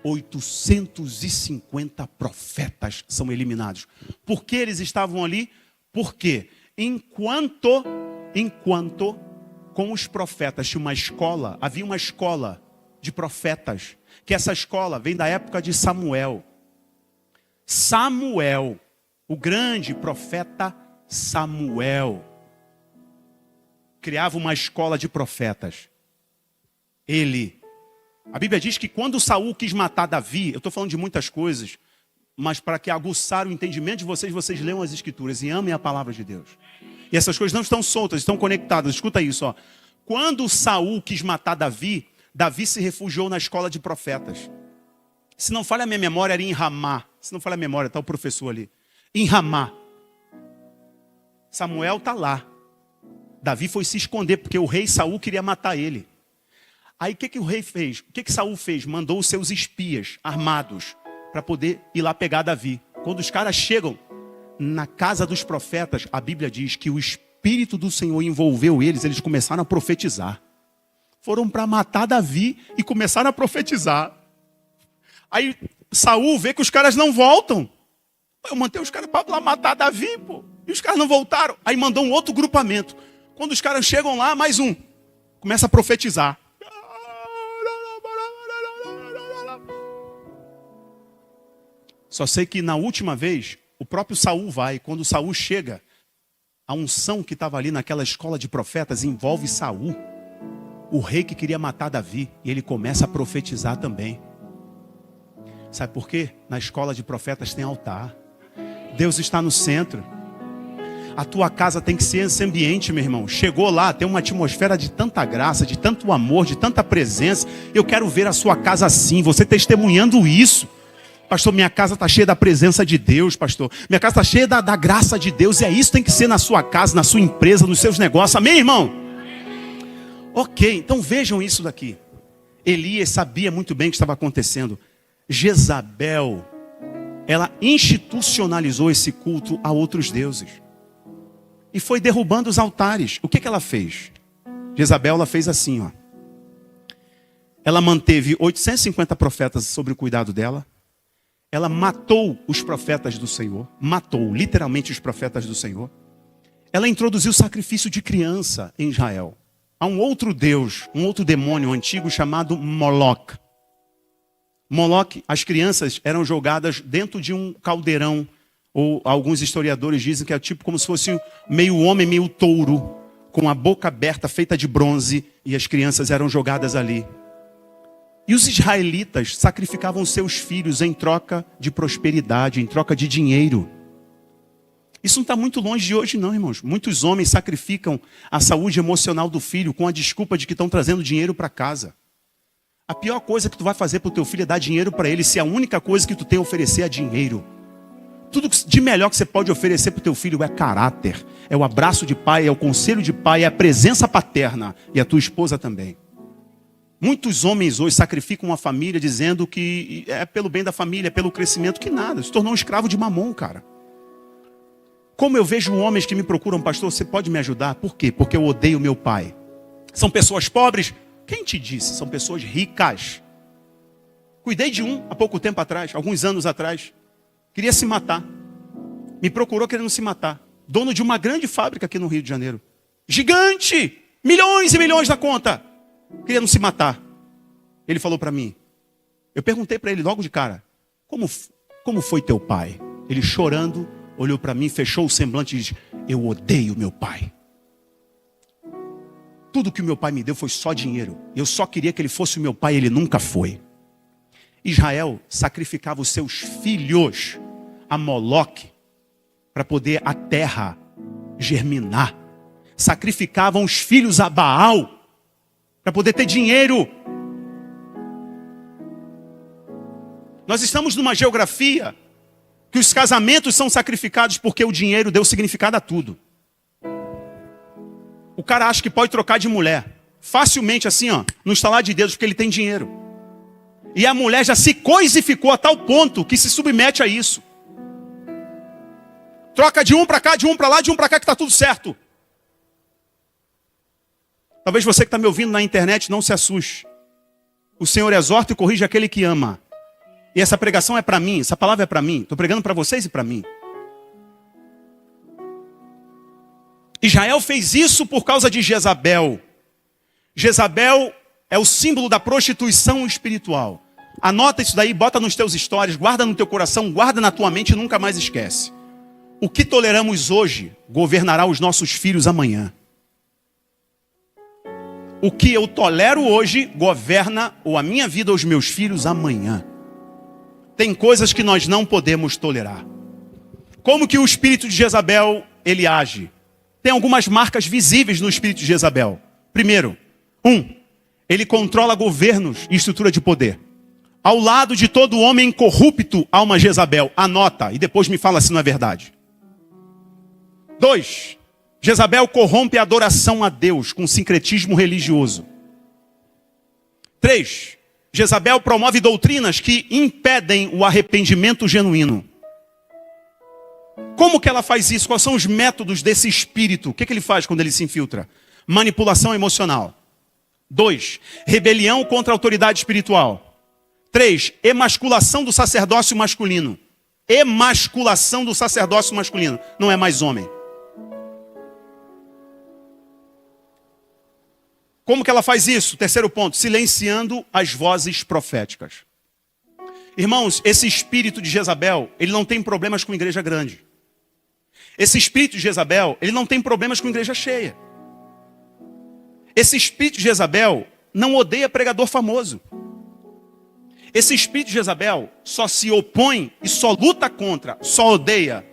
850 profetas são eliminados. Por que eles estavam ali? Porque enquanto com os profetas tinha uma escola, havia uma escola de profetas, que essa escola vem da época de Samuel. Samuel, o grande profeta Samuel, criava uma escola de profetas. A Bíblia diz que quando Saul quis matar Davi, eu estou falando de muitas coisas, mas para que aguçar o entendimento de vocês, vocês leiam as Escrituras e amem a palavra de Deus. E essas coisas não estão soltas, estão conectadas. Escuta isso, ó. Quando Saul quis matar Davi, Davi se refugiou na escola de profetas. Se não falha a minha memória, era em Ramá. Se não falha a memória, está o professor ali. Em Ramá. Samuel está lá. Davi foi se esconder, porque o rei Saul queria matar ele. Aí o que o rei fez? O que Saul fez? Mandou os seus espias armados para poder ir lá pegar Davi. Quando os caras chegam na casa dos profetas, a Bíblia diz que o Espírito do Senhor envolveu eles, eles começaram a profetizar. Foram para matar Davi e começaram a profetizar. Aí Saul vê que os caras não voltam. Eu mandei os caras para lá matar Davi, pô. E os caras não voltaram. Aí mandou um outro grupamento. Quando os caras chegam lá, mais um. Começa a profetizar. Só sei que na última vez, o próprio Saul vai. Quando Saul chega, a unção que estava ali naquela escola de profetas envolve Saul, o rei que queria matar Davi. E ele começa a profetizar também. Sabe por quê? Na escola de profetas tem altar. Deus está no centro. A tua casa tem que ser esse ambiente, meu irmão. Chegou lá, tem uma atmosfera de tanta graça, de tanto amor, de tanta presença. Eu quero ver a sua casa assim, você testemunhando isso. Pastor, minha casa está cheia da presença de Deus, pastor. Minha casa está cheia da graça de Deus. E é isso que tem que ser na sua casa, na sua empresa, nos seus negócios. Amém, irmão? Ok, então vejam isso daqui. Elias sabia muito bem o que estava acontecendo. Jezabel, ela institucionalizou esse culto a outros deuses. E foi derrubando os altares. O que ela fez? Jezabel, ela fez assim, ó. Ela manteve 850 profetas sob o cuidado dela. Ela matou os profetas do Senhor. Matou, literalmente, os profetas do Senhor. Ela introduziu o sacrifício de criança em Israel. Há um outro deus, um outro demônio antigo chamado Moloque. Moloque, as crianças eram jogadas dentro de um caldeirão. Ou alguns historiadores dizem que é tipo como se fosse meio homem, meio touro, com a boca aberta, feita de bronze, e as crianças eram jogadas ali. E os israelitas sacrificavam seus filhos em troca de prosperidade, em troca de dinheiro. Isso não está muito longe de hoje não, irmãos. Muitos homens sacrificam a saúde emocional do filho com a desculpa de que estão trazendo dinheiro para casa. A pior coisa que tu vai fazer para o teu filho é dar dinheiro para ele, se a única coisa que tu tem a oferecer é dinheiro. Tudo de melhor que você pode oferecer para o teu filho é caráter, é o abraço de pai, é o conselho de pai, é a presença paterna, e a tua esposa também. Muitos homens hoje sacrificam uma família dizendo que é pelo bem da família, é pelo crescimento, que nada, se tornou um escravo de mamon, cara. Como eu vejo homens que me procuram, pastor, você pode me ajudar? Por quê? Porque eu odeio meu pai. São pessoas pobres? Quem te disse? São pessoas ricas. Cuidei de um há pouco tempo atrás, alguns anos atrás. Queria se matar. Me procurou querendo se matar. Dono de uma grande fábrica aqui no Rio de Janeiro. Gigante! Milhões e milhões na conta. Querendo se matar. Ele falou para mim. Eu perguntei para ele logo de cara. Como foi teu pai? Ele chorando, olhou para mim, fechou o semblante e disse: eu odeio meu pai. Tudo que o meu pai me deu foi só dinheiro. Eu só queria que ele fosse o meu pai, ele nunca foi. Israel sacrificava os seus filhos a Moloque. para poder a terra germinar. Sacrificavam os filhos a Baal para poder ter dinheiro. Nós estamos numa geografia que os casamentos são sacrificados porque o dinheiro deu significado a tudo. O cara acha que pode trocar de mulher facilmente assim, ó, no estalar de dedos, porque ele tem dinheiro. E a mulher já se coisificou a tal ponto que se submete a isso. Troca de um para cá, de um para lá, de um para cá, que está tudo certo. Talvez você que está me ouvindo na internet não se assuste. O Senhor exorta e corrige aquele que ama. E essa pregação é para mim, essa palavra é para mim. Estou pregando para vocês e para mim. Israel fez isso por causa de Jezabel. Jezabel é o símbolo da prostituição espiritual. Anota isso daí, bota nos teus stories, guarda no teu coração, guarda na tua mente e nunca mais esquece. O que toleramos hoje governará os nossos filhos amanhã. O que eu tolero hoje governa ou a minha vida ou os meus filhos amanhã. Tem coisas que nós não podemos tolerar. Como que o espírito de Jezabel, ele age? Tem algumas marcas visíveis no espírito de Jezabel. Primeiro, ele controla governos e estrutura de poder. Ao lado de todo homem corrupto há uma Jezabel. Anota e depois me fala se não é verdade. 2, Jezabel corrompe a adoração a Deus com sincretismo religioso. 3, Jezabel promove doutrinas que impedem o arrependimento genuíno. Como que ela faz isso? Quais são os métodos desse espírito? O que ele faz quando ele se infiltra? Manipulação emocional. 2, rebelião contra a autoridade espiritual. 3, emasculação do sacerdócio masculino. Emasculação do sacerdócio masculino. Não é mais homem. Como que ela faz isso? Terceiro ponto, silenciando as vozes proféticas. Irmãos, esse espírito de Jezabel, ele não tem problemas com igreja grande. Esse espírito de Jezabel, ele não tem problemas com igreja cheia. Esse espírito de Jezabel não odeia pregador famoso. Esse espírito de Jezabel só se opõe e só luta contra, só odeia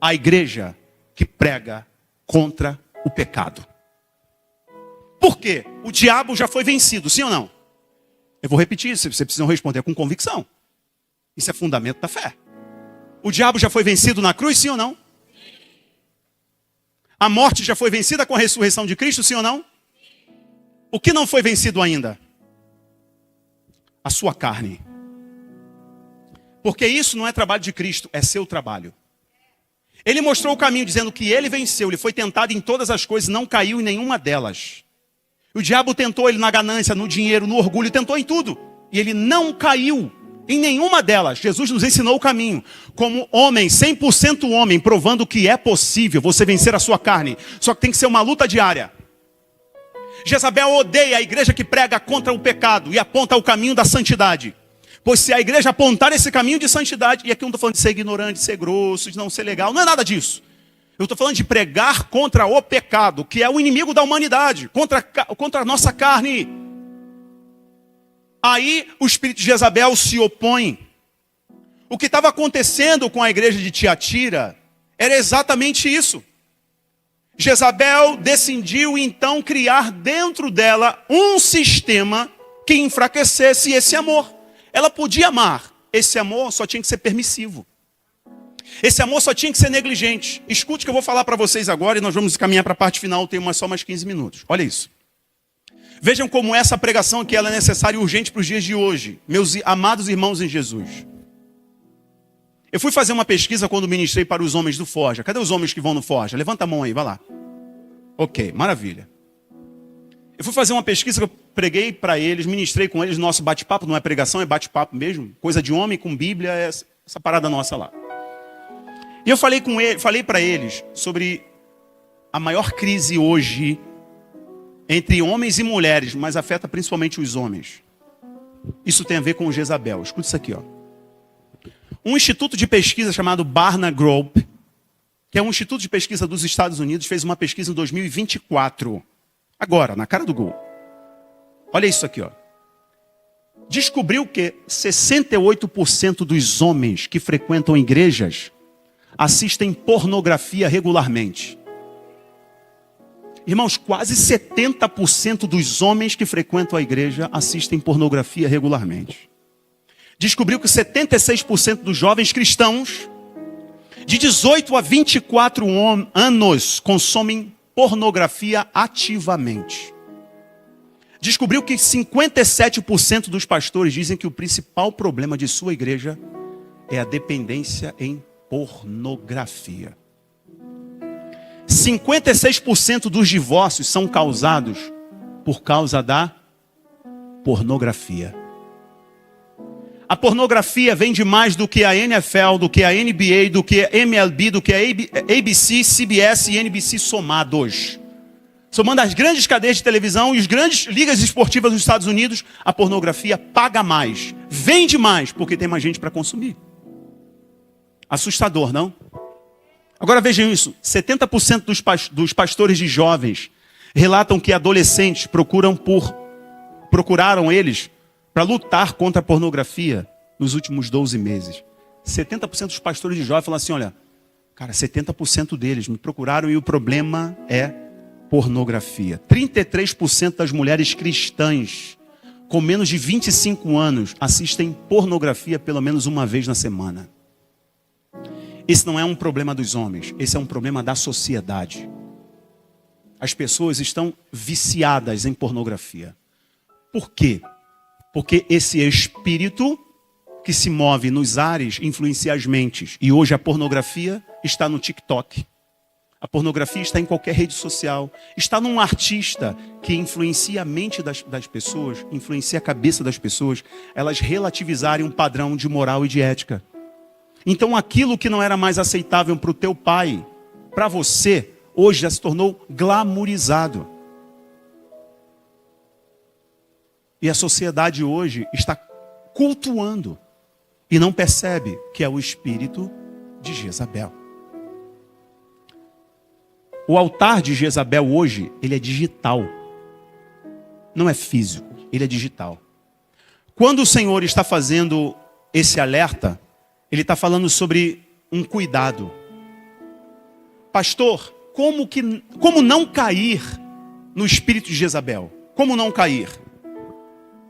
a igreja que prega contra o pecado. Por quê? O diabo já foi vencido, sim ou não? Eu vou repetir isso, vocês precisam responder com convicção. Isso é fundamento da fé. O diabo já foi vencido na cruz, sim ou não? A morte já foi vencida com a ressurreição de Cristo, sim ou não? O que não foi vencido ainda? A sua carne. Porque isso não é trabalho de Cristo, é seu trabalho. Ele mostrou o caminho dizendo que ele venceu, ele foi tentado em todas as coisas, não caiu em nenhuma delas. O diabo tentou ele na ganância, no dinheiro, no orgulho, tentou em tudo. E ele não caiu em nenhuma delas. Jesus nos ensinou o caminho. Como homem, 100% homem, provando que é possível você vencer a sua carne. Só que tem que ser uma luta diária. Jezabel odeia a igreja que prega contra o pecado e aponta o caminho da santidade. Pois se a igreja apontar esse caminho de santidade, e aqui eu não estou falando de ser ignorante, de ser grosso, de não ser legal, não é nada disso. Eu estou falando de pregar contra o pecado, que é o inimigo da humanidade, contra a nossa carne. Aí o espírito de Jezabel se opõe. O que estava acontecendo com a igreja de Tiatira era exatamente isso. Jezabel decidiu então criar dentro dela um sistema que enfraquecesse esse amor. Ela podia amar, esse amor só tinha que ser permissivo. Esse amor só tinha que ser negligente. Escute o que eu vou falar para vocês agora e nós vamos caminhar para a parte final, tem só mais 15 minutos. Olha isso. Vejam como essa pregação aqui ela é necessária e urgente para os dias de hoje. Meus amados irmãos em Jesus. Eu fui fazer uma pesquisa quando ministrei para os homens do Forja. Cadê os homens que vão no Forja? Levanta a mão aí, vai lá. Ok, maravilha. Eu fui fazer uma pesquisa que eu preguei para eles, ministrei com eles, nosso bate-papo, não é pregação, é bate-papo mesmo. Coisa de homem com Bíblia, é essa parada nossa lá. E eu falei para eles sobre a maior crise hoje entre homens e mulheres, mas afeta principalmente os homens. Isso tem a ver com o Jezabel. Escuta isso aqui, ó. Um instituto de pesquisa chamado Barna Group, que é um instituto de pesquisa dos Estados Unidos, fez uma pesquisa em 2024. Agora, na cara do gol. Olha isso aqui, ó. Descobriu que 68% dos homens que frequentam igrejas assistem pornografia regularmente. Irmãos, quase 70% dos homens que frequentam a igreja assistem pornografia regularmente. Descobriu que 76% dos jovens cristãos de 18 a 24 anos consomem pornografia ativamente. Descobriu que 57% dos pastores dizem que o principal problema de sua igreja é a dependência em pornografia. 56% dos divórcios são causados por causa da pornografia. A pornografia vende mais do que a NFL, do que a NBA, do que a MLB, do que a ABC, CBS e NBC somados. Somando as grandes cadeias de televisão e as grandes ligas esportivas dos Estados Unidos, a pornografia paga mais, vende mais, porque tem mais gente para consumir. Assustador, não? Agora vejam isso, 70% dos pastores de jovens relatam que adolescentes procuraram eles para lutar contra a pornografia nos últimos 12 meses. 70% dos pastores de jovens falam assim, olha, cara, 70% deles me procuraram e o problema é pornografia. 33% das mulheres cristãs com menos de 25 anos assistem pornografia pelo menos uma vez na semana. Esse não é um problema dos homens, esse é um problema da sociedade. As pessoas estão viciadas em pornografia. Por quê? Porque esse espírito que se move nos ares influencia as mentes. E hoje a pornografia está no TikTok. A pornografia está em qualquer rede social. Está num artista que influencia a mente das pessoas, influencia a cabeça das pessoas, elas relativizarem um padrão de moral e de ética. Então aquilo que não era mais aceitável para o teu pai, para você, hoje já se tornou glamourizado. E a sociedade hoje está cultuando e não percebe que é o espírito de Jezabel. O altar de Jezabel hoje, ele é digital. Não é físico, ele é digital. Quando o Senhor está fazendo esse alerta, ele está falando sobre um cuidado. Pastor, como não cair no espírito de Jezabel? Como não cair?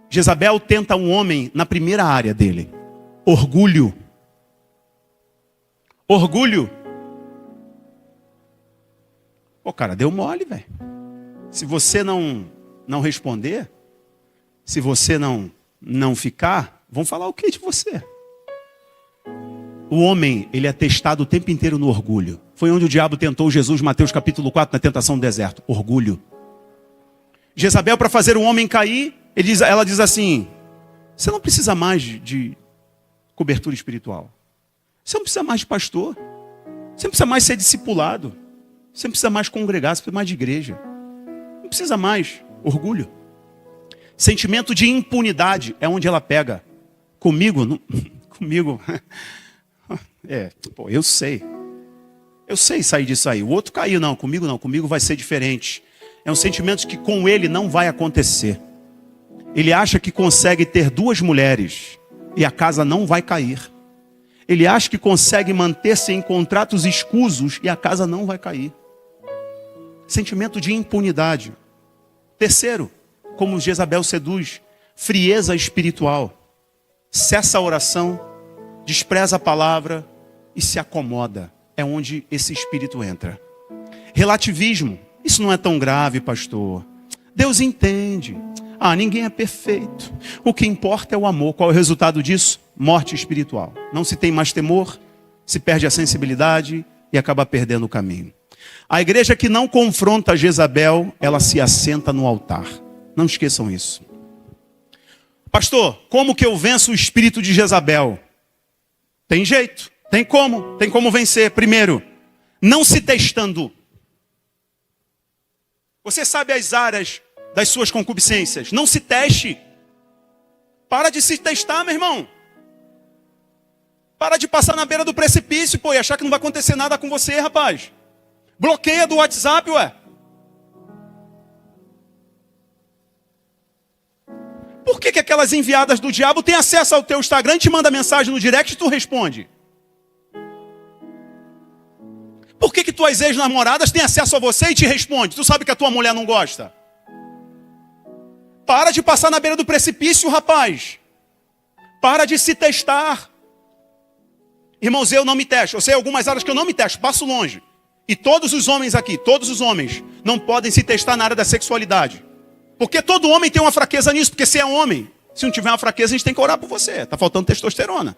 Jezabel tenta um homem na primeira área dele. Orgulho. Orgulho. Pô, cara, deu mole, velho. Se você não responder, se você não ficar, vão falar o que de você? O homem, ele é testado o tempo inteiro no orgulho. Foi onde o diabo tentou Jesus, Mateus capítulo 4, na tentação do deserto. Orgulho. Jezabel, para fazer o homem cair, ela diz assim, você não precisa mais de cobertura espiritual. Você não precisa mais de pastor. Você não precisa mais ser discipulado. Você não precisa mais congregar, você precisa mais de igreja. Não precisa mais. Orgulho. Sentimento de impunidade é onde ela pega. Comigo. Eu sei. Eu sei sair disso aí. O outro caiu, não. Comigo vai ser diferente. É um sentimento que com ele não vai acontecer. Ele acha que consegue ter 2 mulheres e a casa não vai cair. Ele acha que consegue manter-se em contratos escusos e a casa não vai cair. Sentimento de impunidade. Terceiro, como Jezabel seduz, frieza espiritual. Cessa a oração, despreza a palavra e se acomoda. É onde esse espírito entra. Relativismo. Isso não é tão grave, pastor. Deus entende. Ninguém é perfeito. O que importa é o amor. Qual é o resultado disso? Morte espiritual. Não se tem mais temor, se perde a sensibilidade e acaba perdendo o caminho. A igreja que não confronta Jezabel, ela se assenta no altar. Não esqueçam isso. Pastor, como que eu venço o espírito de Jezabel? Tem jeito, tem como vencer. Primeiro, não se testando. Você sabe as áreas das suas concupiscências. Não se teste. Para de se testar, meu irmão. Para de passar na beira do precipício, e achar que não vai acontecer nada com você, rapaz. Bloqueia do WhatsApp, ué. Por que aquelas enviadas do diabo têm acesso ao teu Instagram e te mandam mensagem no direct e tu responde? Por que tuas ex-namoradas têm acesso a você e te respondem? Tu sabe que a tua mulher não gosta? Para de passar na beira do precipício, rapaz. Para de se testar. Irmãos, eu não me testo. Eu sei algumas áreas que eu não me testo, passo longe. E todos os homens aqui, todos os homens, não podem se testar na área da sexualidade. Porque todo homem tem uma fraqueza nisso, porque se é homem, se não tiver uma fraqueza, a gente tem que orar por você. Está faltando testosterona.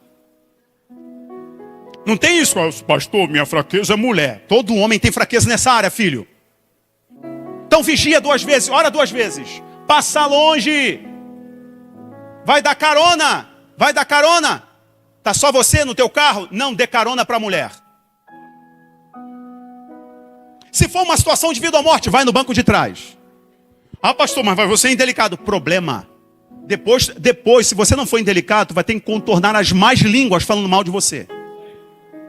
Não tem isso, pastor, minha fraqueza é mulher. Todo homem tem fraqueza nessa área, filho. Então vigia 2 vezes, ora 2 vezes. Passa longe. Vai dar carona. Vai dar carona. Tá só você no teu carro? Não dê carona para a mulher. Se for uma situação de vida ou morte, vai no banco de trás. Ah, pastor, mas vai você é indelicado. Problema. Depois, se você não for indelicado, vai ter que contornar as más línguas falando mal de você.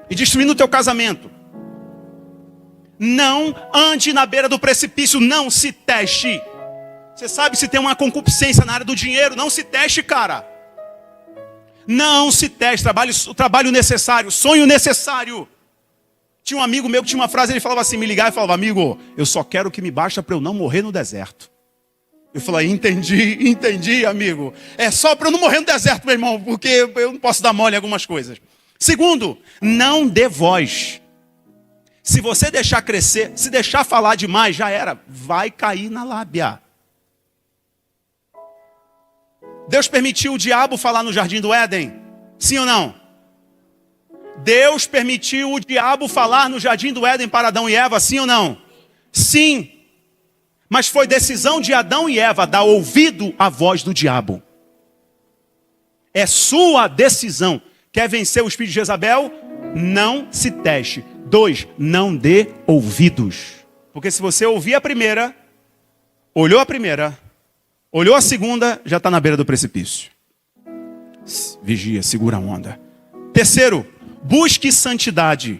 E destruindo o teu casamento. Não ande na beira do precipício, não se teste. Você sabe se tem uma concupiscência na área do dinheiro, não se teste, cara. Não se teste, o trabalho necessário, sonho necessário. Tinha um amigo meu que tinha uma frase, ele falava assim, me ligava e falava, amigo, eu só quero o que me basta para eu não morrer no deserto. Eu falei, entendi, amigo. É só para eu não morrer no deserto, meu irmão, porque eu não posso dar mole em algumas coisas. Segundo, não dê voz. Se você deixar crescer, se deixar falar demais, já era. Vai cair na lábia. Deus permitiu o diabo falar no jardim do Éden? Sim ou não? Deus permitiu o diabo falar no jardim do Éden para Adão e Eva? Sim ou não? Sim. Mas foi decisão de Adão e Eva dar ouvido à voz do diabo. É sua decisão. Quer vencer o espírito de Jezabel? Não se teste. 2, não dê ouvidos. Porque se você ouvir a primeira, olhou a segunda, já está na beira do precipício. Vigia, segura a onda. Terceiro, busque santidade.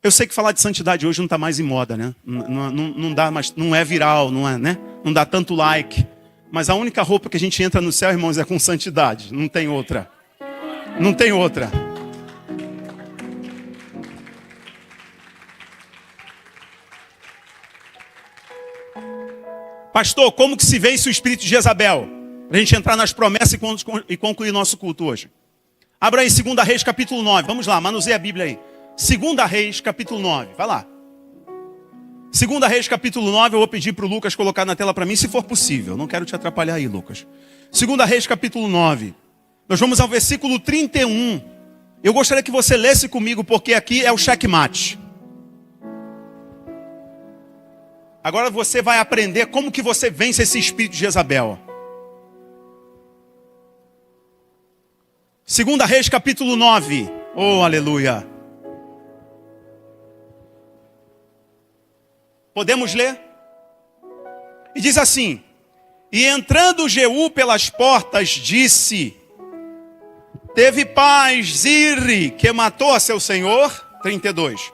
Eu sei que falar de santidade hoje não está mais em moda, né? Não dá mais, não é viral, não é, né? Não dá tanto like. Mas a única roupa que a gente entra no céu, irmãos, é com santidade. Não tem outra. Não tem outra. Pastor, como que se vence o espírito de Jezabel? Para a gente entrar nas promessas e concluir nosso culto hoje. Abra aí 2 Reis capítulo 9. Vamos lá, manuseia a Bíblia aí. 2 Reis capítulo 9. Vai lá. 2 Reis capítulo 9. Eu vou pedir para o Lucas colocar na tela para mim, se for possível. Não quero te atrapalhar aí, Lucas. 2 Reis capítulo 9. Nós vamos ao versículo 31. Eu gostaria que você lesse comigo, porque aqui é o checkmate. Agora você vai aprender como que você vence esse espírito de Jezabel. 2 Reis capítulo 9. Oh, aleluia. Podemos ler? E diz assim: e entrando Jeú pelas portas, disse: teve paz Zirre, que matou a seu senhor. 32.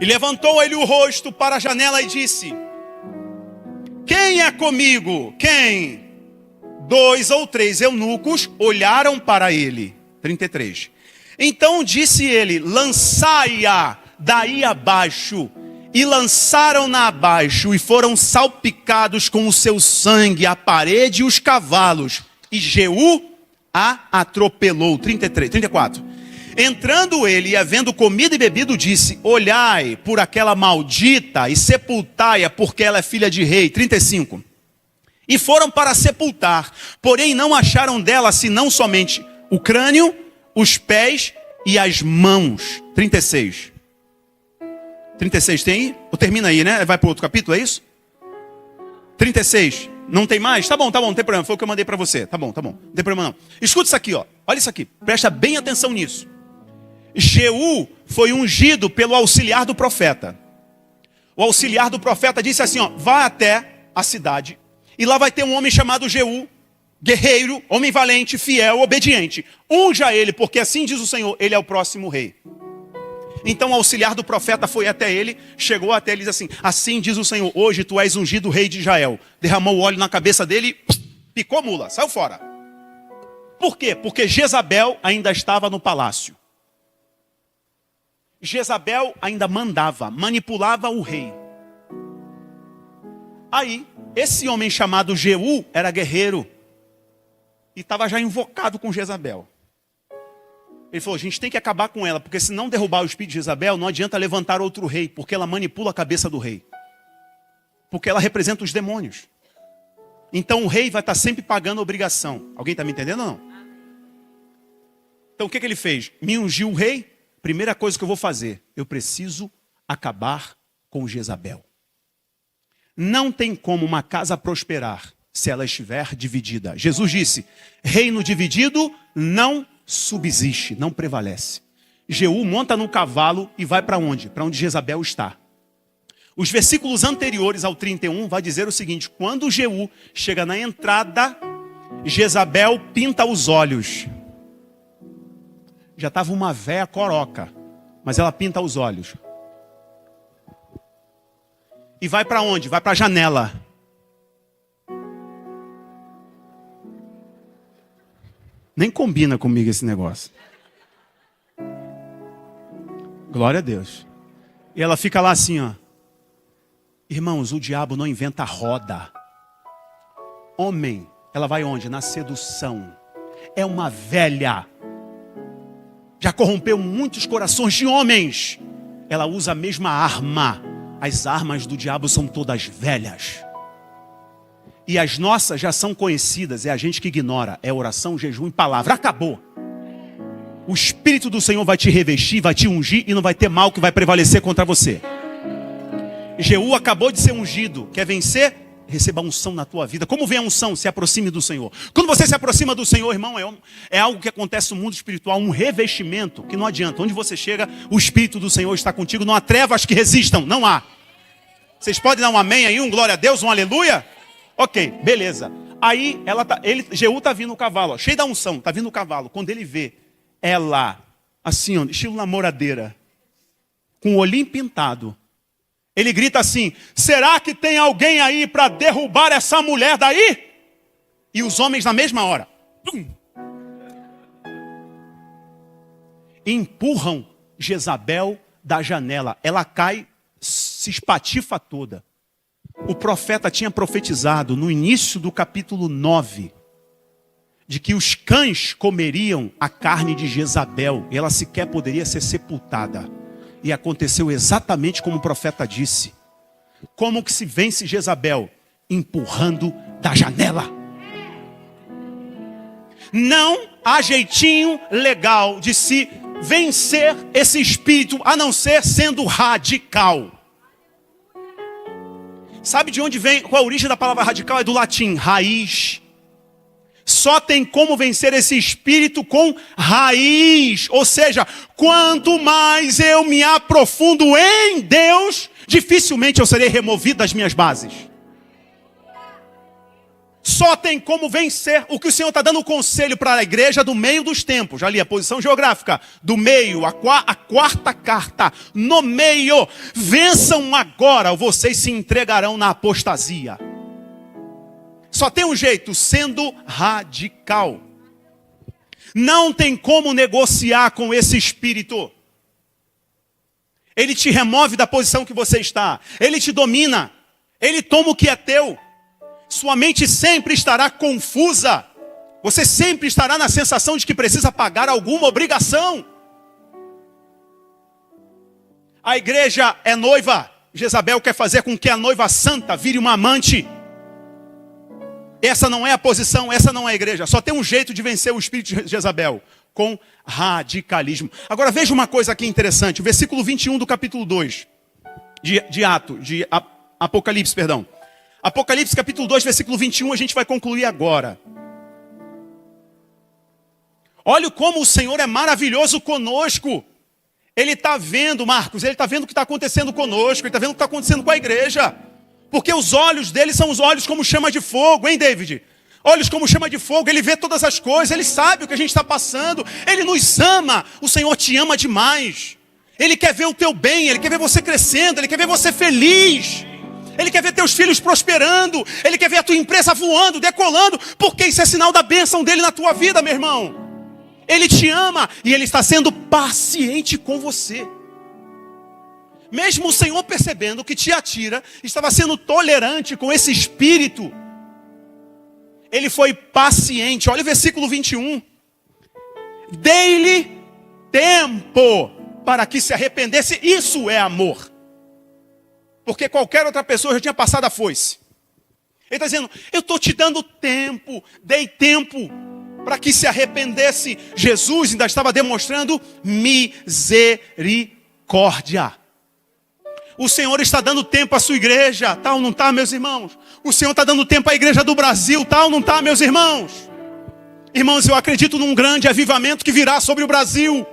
E levantou ele o rosto para a janela e disse: quem é comigo? Quem? 2 ou 3 eunucos olharam para ele. 33. Então disse ele: lançai-a daí abaixo. E lançaram-na abaixo, e foram salpicados com o seu sangue a parede e os cavalos. E Jeú a atropelou. 34. Entrando ele e havendo comido e bebido, disse: olhai por aquela maldita e sepultai-a, porque ela é filha de rei. 35. E foram para sepultar, porém não acharam dela senão somente o crânio, os pés e as mãos. 36. 36 tem aí? Ou termina aí, né? Vai para outro capítulo, é isso? 36. Não tem mais? Tá bom, não tem problema. Foi o que eu mandei para você. Tá bom. Não tem problema não. Escuta isso aqui, ó. Olha isso aqui. Presta bem atenção nisso. Jeú foi ungido pelo auxiliar do profeta. O auxiliar do profeta disse assim, ó: vá até a cidade e lá vai ter um homem chamado Jeú, guerreiro, homem valente, fiel, obediente. Unja ele, porque assim diz o Senhor, ele é o próximo rei. Então o auxiliar do profeta foi até ele, chegou até ele e disse assim: assim diz o Senhor, hoje tu és ungido rei de Israel. Derramou o óleo na cabeça dele e picou a mula, saiu fora. Por quê? Porque Jezabel ainda estava no palácio. Jezabel ainda mandava, manipulava o rei. Aí, esse homem chamado Jeú era guerreiro. E estava já invocado com Jezabel. Ele falou, a gente tem que acabar com ela, porque se não derrubar o espírito de Jezabel, não adianta levantar outro rei, porque ela manipula a cabeça do rei. Porque ela representa os demônios. Então o rei vai estar sempre pagando a obrigação. Alguém está me entendendo ou não? Então o que ele fez? Me ungiu o rei, primeira coisa que eu vou fazer, eu preciso acabar com Jezabel. Não tem como uma casa prosperar se ela estiver dividida. Jesus disse, reino dividido não subsiste, não prevalece. Jeú monta no cavalo e vai para onde? Para onde Jezabel está. Os versículos anteriores ao 31 vai dizer o seguinte, quando Jeú chega na entrada, Jezabel pinta os olhos. Já estava uma véia coroca, mas ela pinta os olhos. E vai para onde? Vai para a janela. Nem combina comigo esse negócio. Glória a Deus. E ela fica lá assim, ó. Irmãos, o diabo não inventa roda. Homem, ela vai onde? Na sedução. É uma velha. Já corrompeu muitos corações de homens. Ela usa a mesma arma. As armas do diabo são todas velhas. E as nossas já são conhecidas, é a gente que ignora. É oração, jejum e palavra. Acabou. O Espírito do Senhor vai te revestir, vai te ungir e não vai ter mal que vai prevalecer contra você. Jeú acabou de ser ungido. Quer vencer? Receba a unção na tua vida. Como vem a unção? Se aproxime do Senhor. Quando você se aproxima do Senhor, irmão, é algo que acontece no mundo espiritual. Um revestimento que não adianta. Onde você chega, o Espírito do Senhor está contigo. Não há trevas que resistam. Não há. Vocês podem dar um amém aí? Um glória a Deus, um aleluia? Ok, beleza. Aí Jeú está vindo no cavalo, ó, cheio da unção, está vindo no cavalo. Quando ele vê ela, assim, ó, estilo namoradeira, com o olhinho pintado, ele grita assim, será que tem alguém aí para derrubar essa mulher daí? E os homens na mesma hora, empurram Jezabel da janela. Ela cai, se espatifa toda. O profeta tinha profetizado no início do capítulo 9 de que os cães comeriam a carne de Jezabel e ela sequer poderia ser sepultada. E aconteceu exatamente como o profeta disse. Como que se vence Jezabel? Empurrando da janela. Não há jeitinho legal de se vencer esse espírito, a não ser sendo radical. Sabe de onde vem, qual a origem da palavra radical? É do latim, raiz. Só tem como vencer esse espírito com raiz. Ou seja, quanto mais eu me aprofundo em Deus, dificilmente eu serei removido das minhas bases. Só tem como vencer. O que o Senhor está dando conselho para a igreja do meio dos tempos. Já li a posição geográfica. Do meio, a quarta carta. No meio. Vençam agora ou vocês se entregarão na apostasia. Só tem um jeito, sendo radical. Não tem como negociar com esse espírito. Ele te remove da posição que você está. Ele te domina. Ele toma o que é teu. Sua mente sempre estará confusa. Você sempre estará na sensação de que precisa pagar alguma obrigação. A igreja é noiva. Jezabel quer fazer com que a noiva santa vire uma amante. Essa não é a posição, essa não é a igreja. Só tem um jeito de vencer o espírito de Jezabel. Com radicalismo. Agora veja uma coisa aqui interessante. O versículo 21 do capítulo 2. De Apocalipse, perdão. Apocalipse capítulo 2, versículo 21, a gente vai concluir agora. Olha como o Senhor é maravilhoso conosco. Ele está vendo, Marcos, ele está vendo o que está acontecendo conosco, ele está vendo o que está acontecendo com a igreja. Porque os olhos dele são os olhos como chama de fogo, hein, David? Olhos como chama de fogo, ele vê todas as coisas, ele sabe o que a gente está passando, ele nos ama, o Senhor te ama demais. Ele quer ver o teu bem, ele quer ver você crescendo, ele quer ver você feliz. Ele quer ver teus filhos prosperando. Ele quer ver a tua empresa voando, decolando. Porque isso é sinal da bênção dele na tua vida, meu irmão. Ele te ama e ele está sendo paciente com você. Mesmo o Senhor percebendo que Tiatira estava sendo tolerante com esse espírito, ele foi paciente. Olha o versículo 21. Dei-lhe tempo para que se arrependesse. Isso é amor. Porque qualquer outra pessoa já tinha passado a foice. Ele está dizendo, eu estou te dando tempo, dei tempo para que se arrependesse. Jesus ainda estava demonstrando misericórdia. O Senhor está dando tempo à sua igreja, tal, não está, meus irmãos? O Senhor está dando tempo à igreja do Brasil, tal, não está, meus irmãos? Irmãos, eu acredito num grande avivamento que virá sobre o Brasil.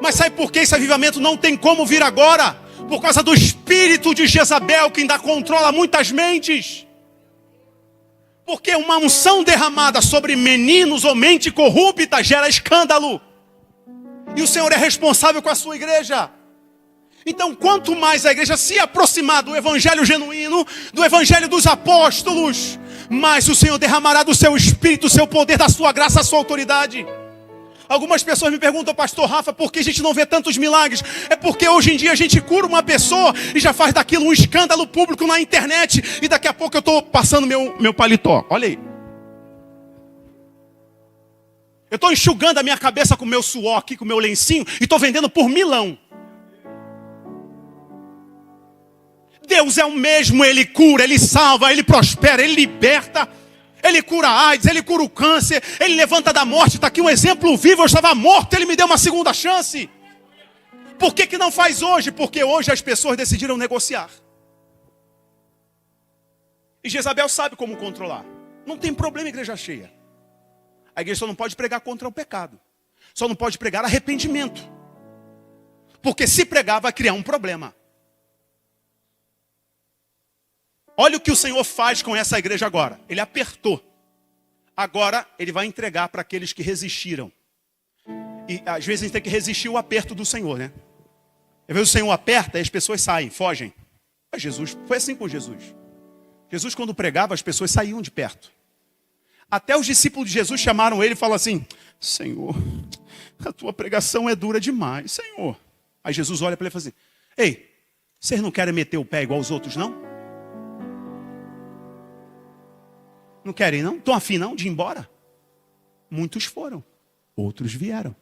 Mas sabe por que esse avivamento não tem como vir agora? Por causa do espírito de Jezabel que ainda controla muitas mentes. Porque uma unção derramada sobre meninos ou mente corrupta gera escândalo. E o Senhor é responsável com a sua igreja. Então, quanto mais a igreja se aproximar do evangelho genuíno, do evangelho dos apóstolos, mais o Senhor derramará do seu espírito, do seu poder, da sua graça, da sua autoridade. Algumas pessoas me perguntam, pastor Rafa, por que a gente não vê tantos milagres? É porque hoje em dia a gente cura uma pessoa e já faz daquilo um escândalo público na internet. E daqui a pouco eu estou passando meu paletó. Olha aí. Eu estou enxugando a minha cabeça com o meu suor aqui, com o meu lencinho, e estou vendendo por milão. Deus é o mesmo, Ele cura, Ele salva, Ele prospera, Ele liberta. Ele cura a AIDS, Ele cura o câncer, Ele levanta da morte. Está aqui um exemplo vivo, eu estava morto, Ele me deu uma segunda chance. Por que não faz hoje? Porque hoje as pessoas decidiram negociar. E Jezabel sabe como controlar. Não tem problema igreja cheia. A igreja só não pode pregar contra o pecado. Só não pode pregar arrependimento. Porque se pregar vai criar um problema. Olha o que o Senhor faz com essa igreja agora. Ele apertou. Agora Ele vai entregar para aqueles que resistiram. E às vezes a gente tem que resistir o aperto do Senhor, né? Às vezes o Senhor aperta e as pessoas saem, fogem. Mas Jesus, foi assim com Jesus. Jesus quando pregava as pessoas saíam de perto. Até os discípulos de Jesus chamaram Ele e falaram assim, Senhor, a tua pregação é dura demais, Senhor. Aí Jesus olha para ele e fala assim, ei, vocês não querem meter o pé igual os outros não? Não querem não? Estão afim não de ir embora? Muitos foram, outros vieram.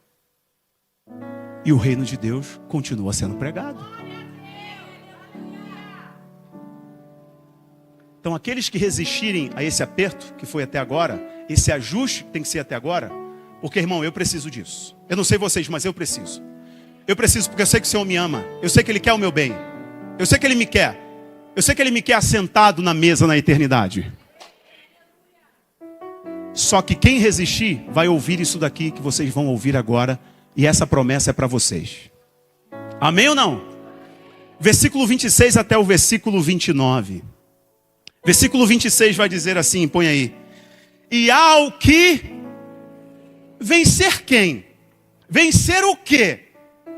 E o reino de Deus continua sendo pregado. Então aqueles que resistirem a esse aperto que foi até agora, esse ajuste que tem que ser até agora, porque irmão, eu preciso disso. Eu não sei vocês, mas eu preciso. Eu preciso porque eu sei que o Senhor me ama. Eu sei que Ele quer o meu bem. Eu sei que Ele me quer. Eu sei que Ele me quer assentado na mesa na eternidade. Só que quem resistir vai ouvir isso daqui que vocês vão ouvir agora. E essa promessa é para vocês. Amém ou não? Versículo 26 até o versículo 29. Versículo 26 vai dizer assim, põe aí. E ao que vencer quem? Vencer o quê?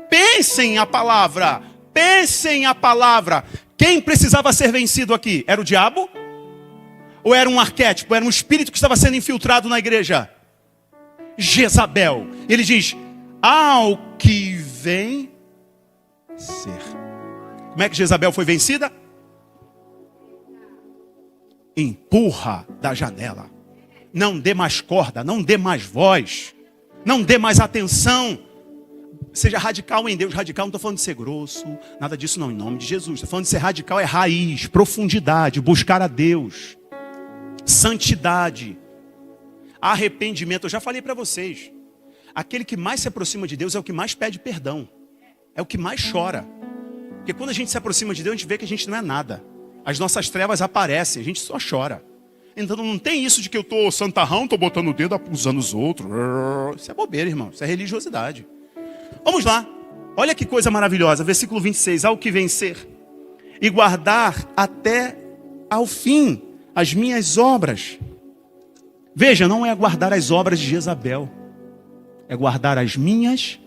Pensem a palavra. Pensem a palavra. Quem precisava ser vencido aqui? Era o diabo? Ou era um arquétipo? Era um espírito que estava sendo infiltrado na igreja? Jezabel. Ele diz, ao que vencer. Como é que Jezabel foi vencida? Empurra da janela. Não dê mais corda, não dê mais voz. Não dê mais atenção. Seja radical em Deus. Radical não estou falando de ser grosso, nada disso não, em nome de Jesus. Estou falando de ser radical, é raiz, profundidade, buscar a Deus. Santidade, arrependimento. Eu já falei para vocês, aquele que mais se aproxima de Deus é o que mais pede perdão, é o que mais chora. Porque quando a gente se aproxima de Deus, a gente vê que a gente não é nada. As nossas trevas aparecem, a gente só chora. Então não tem isso de que eu estou santarrão, estou botando o dedo acusando os outros. Isso é bobeira, irmão, isso é religiosidade. Vamos lá, olha que coisa maravilhosa. Versículo 26, ao que vencer e guardar até ao fim as minhas obras. Veja, não é guardar as obras de Jezabel. É guardar as minhas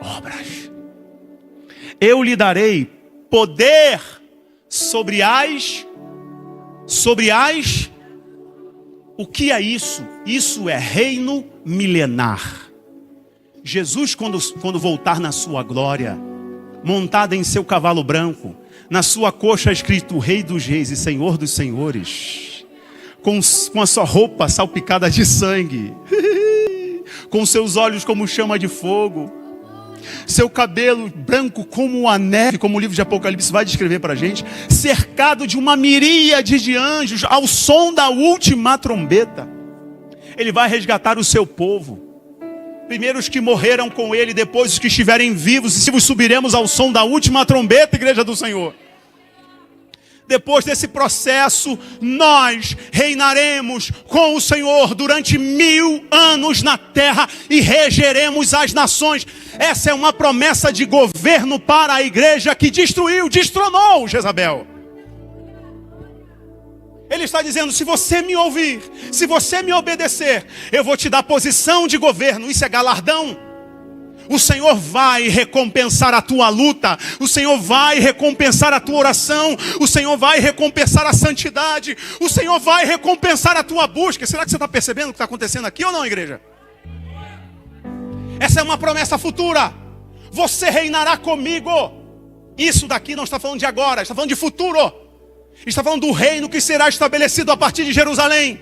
obras. Eu lhe darei poder sobre as... O que é isso? Isso é reino milenar. Jesus, quando voltar na sua glória, montada em seu cavalo branco, na sua coxa escrito Rei dos Reis e Senhor dos Senhores, com a sua roupa salpicada de sangue, com seus olhos como chama de fogo, seu cabelo branco como a neve, como o livro de Apocalipse vai descrever para a gente, cercado de uma miríade de anjos, ao som da última trombeta. Ele vai resgatar o seu povo. Primeiro os que morreram com ele, depois os que estiverem vivos, e se vos subiremos ao som da última trombeta, igreja do Senhor. Depois desse processo, nós reinaremos com o Senhor durante 1000 anos na terra e regeremos as nações. Essa é uma promessa de governo para a igreja que destronou Jezabel. Ele está dizendo, se você me ouvir, se você me obedecer, eu vou te dar posição de governo. Isso é galardão. O Senhor vai recompensar a tua luta. O Senhor vai recompensar a tua oração. O Senhor vai recompensar a santidade. O Senhor vai recompensar a tua busca. Será que você está percebendo o que está acontecendo aqui ou não, igreja? Essa é uma promessa futura. Você reinará comigo. Isso daqui não está falando de agora, está falando de futuro. Está falando do reino que será estabelecido a partir de Jerusalém.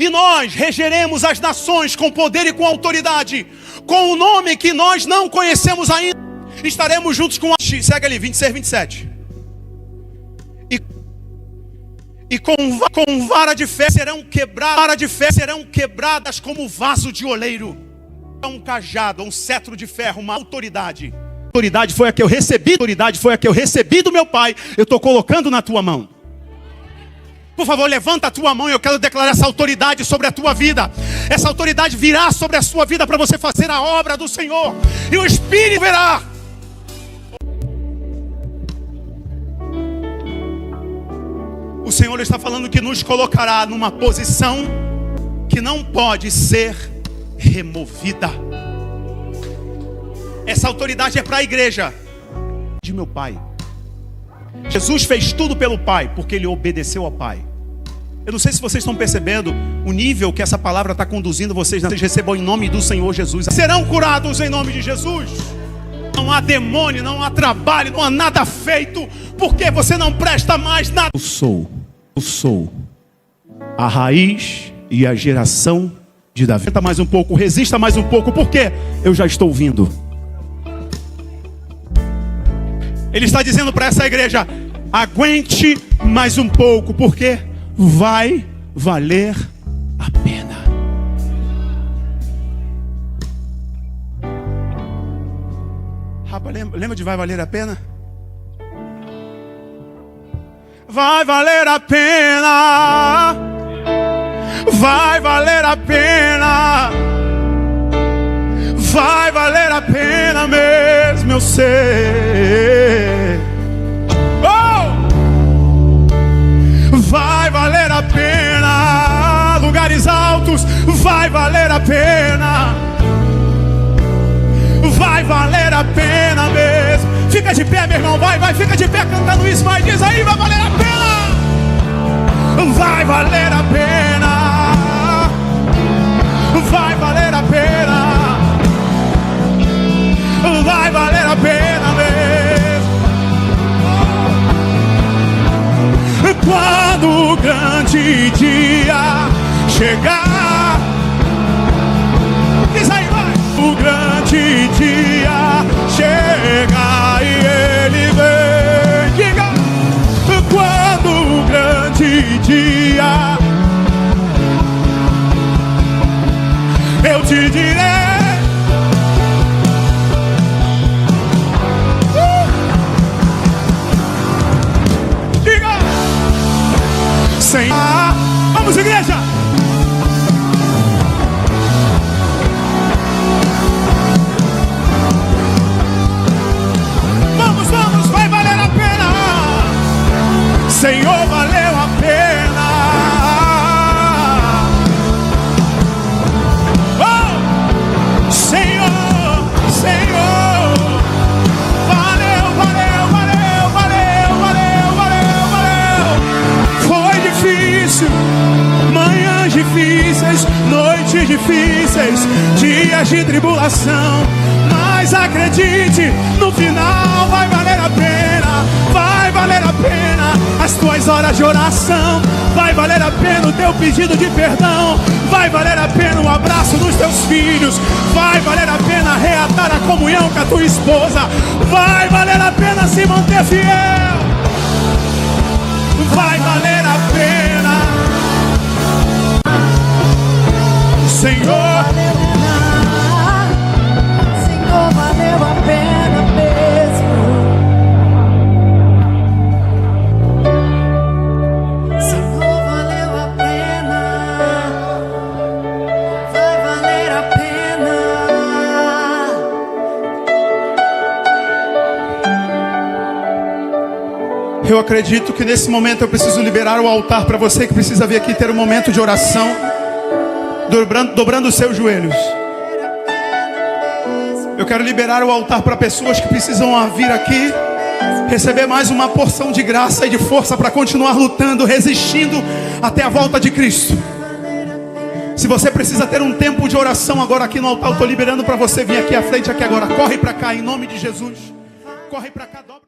E nós regeremos as nações com poder e com autoridade, com o nome que nós não conhecemos ainda. Estaremos juntos com segue ali, 26, 27. E com vara de ferro serão quebradas como vaso de oleiro. Um cajado, um cetro de ferro, uma autoridade. A autoridade foi a que eu recebi do meu pai. Eu estou colocando na tua mão. Por favor, levanta a tua mão e eu quero declarar essa autoridade sobre a tua vida. Essa autoridade virá sobre a sua vida para você fazer a obra do Senhor. E o Espírito verá. O Senhor está falando que nos colocará numa posição que não pode ser removida. Essa autoridade é para a igreja de meu Pai. Jesus fez tudo pelo Pai, porque Ele obedeceu ao Pai. Eu não sei se vocês estão percebendo o nível que essa palavra está conduzindo vocês. Vocês recebam em nome do Senhor Jesus. Serão curados em nome de Jesus. Não há demônio, não há trabalho, não há nada feito, porque você não presta mais nada. Eu sou a raiz e a geração de Davi. Resista mais um pouco, resista mais um pouco, porque eu já estou vindo. Ele está dizendo para essa igreja, aguente mais um pouco, porque vai valer a pena. Rapaz, lembra de vai valer a pena? Vai valer a pena. Vai valer a pena. Vai valer a pena mesmo, eu sei. Vai valer a pena. Lugares altos, vai valer a pena. Vai valer a pena mesmo. Fica de pé, meu irmão, vai, fica de pé cantando isso, vai, diz aí, vai valer a pena. Vai valer a pena. Vai valer a pena. Vai valer a pena mesmo. Quando o grande dia chegar, diz aí, vai. O grande dia chega e ele vem. Diga. Quando o grande dia, eu te direi. Vamos, igreja! Vamos, vai valer a pena! Senhor, valeu a pena! Oh! Senhor, valeu! Foi difícil, manhãs difíceis, noites difíceis, dias de tribulação, mas acredite, no final nas horas de oração. Vai valer a pena o teu pedido de perdão. Vai valer a pena o abraço dos teus filhos. Vai valer a pena reatar a comunhão com a tua esposa. Vai valer a pena se manter fiel. Vai valer a pena, Senhor. Senhor, valeu a pena mesmo. Senhor, valeu a pena. Vai valer a pena. Eu acredito que nesse momento eu preciso liberar o altar para você que precisa vir aqui ter um momento de oração, dobrando os seus joelhos. Eu quero liberar o altar para pessoas que precisam vir aqui receber mais uma porção de graça e de força para continuar lutando, resistindo até a volta de Cristo. Se você precisa ter um tempo de oração agora aqui no altar, eu estou liberando para você vir aqui à frente, aqui agora. Corre para cá em nome de Jesus. Corre para cá, dobra.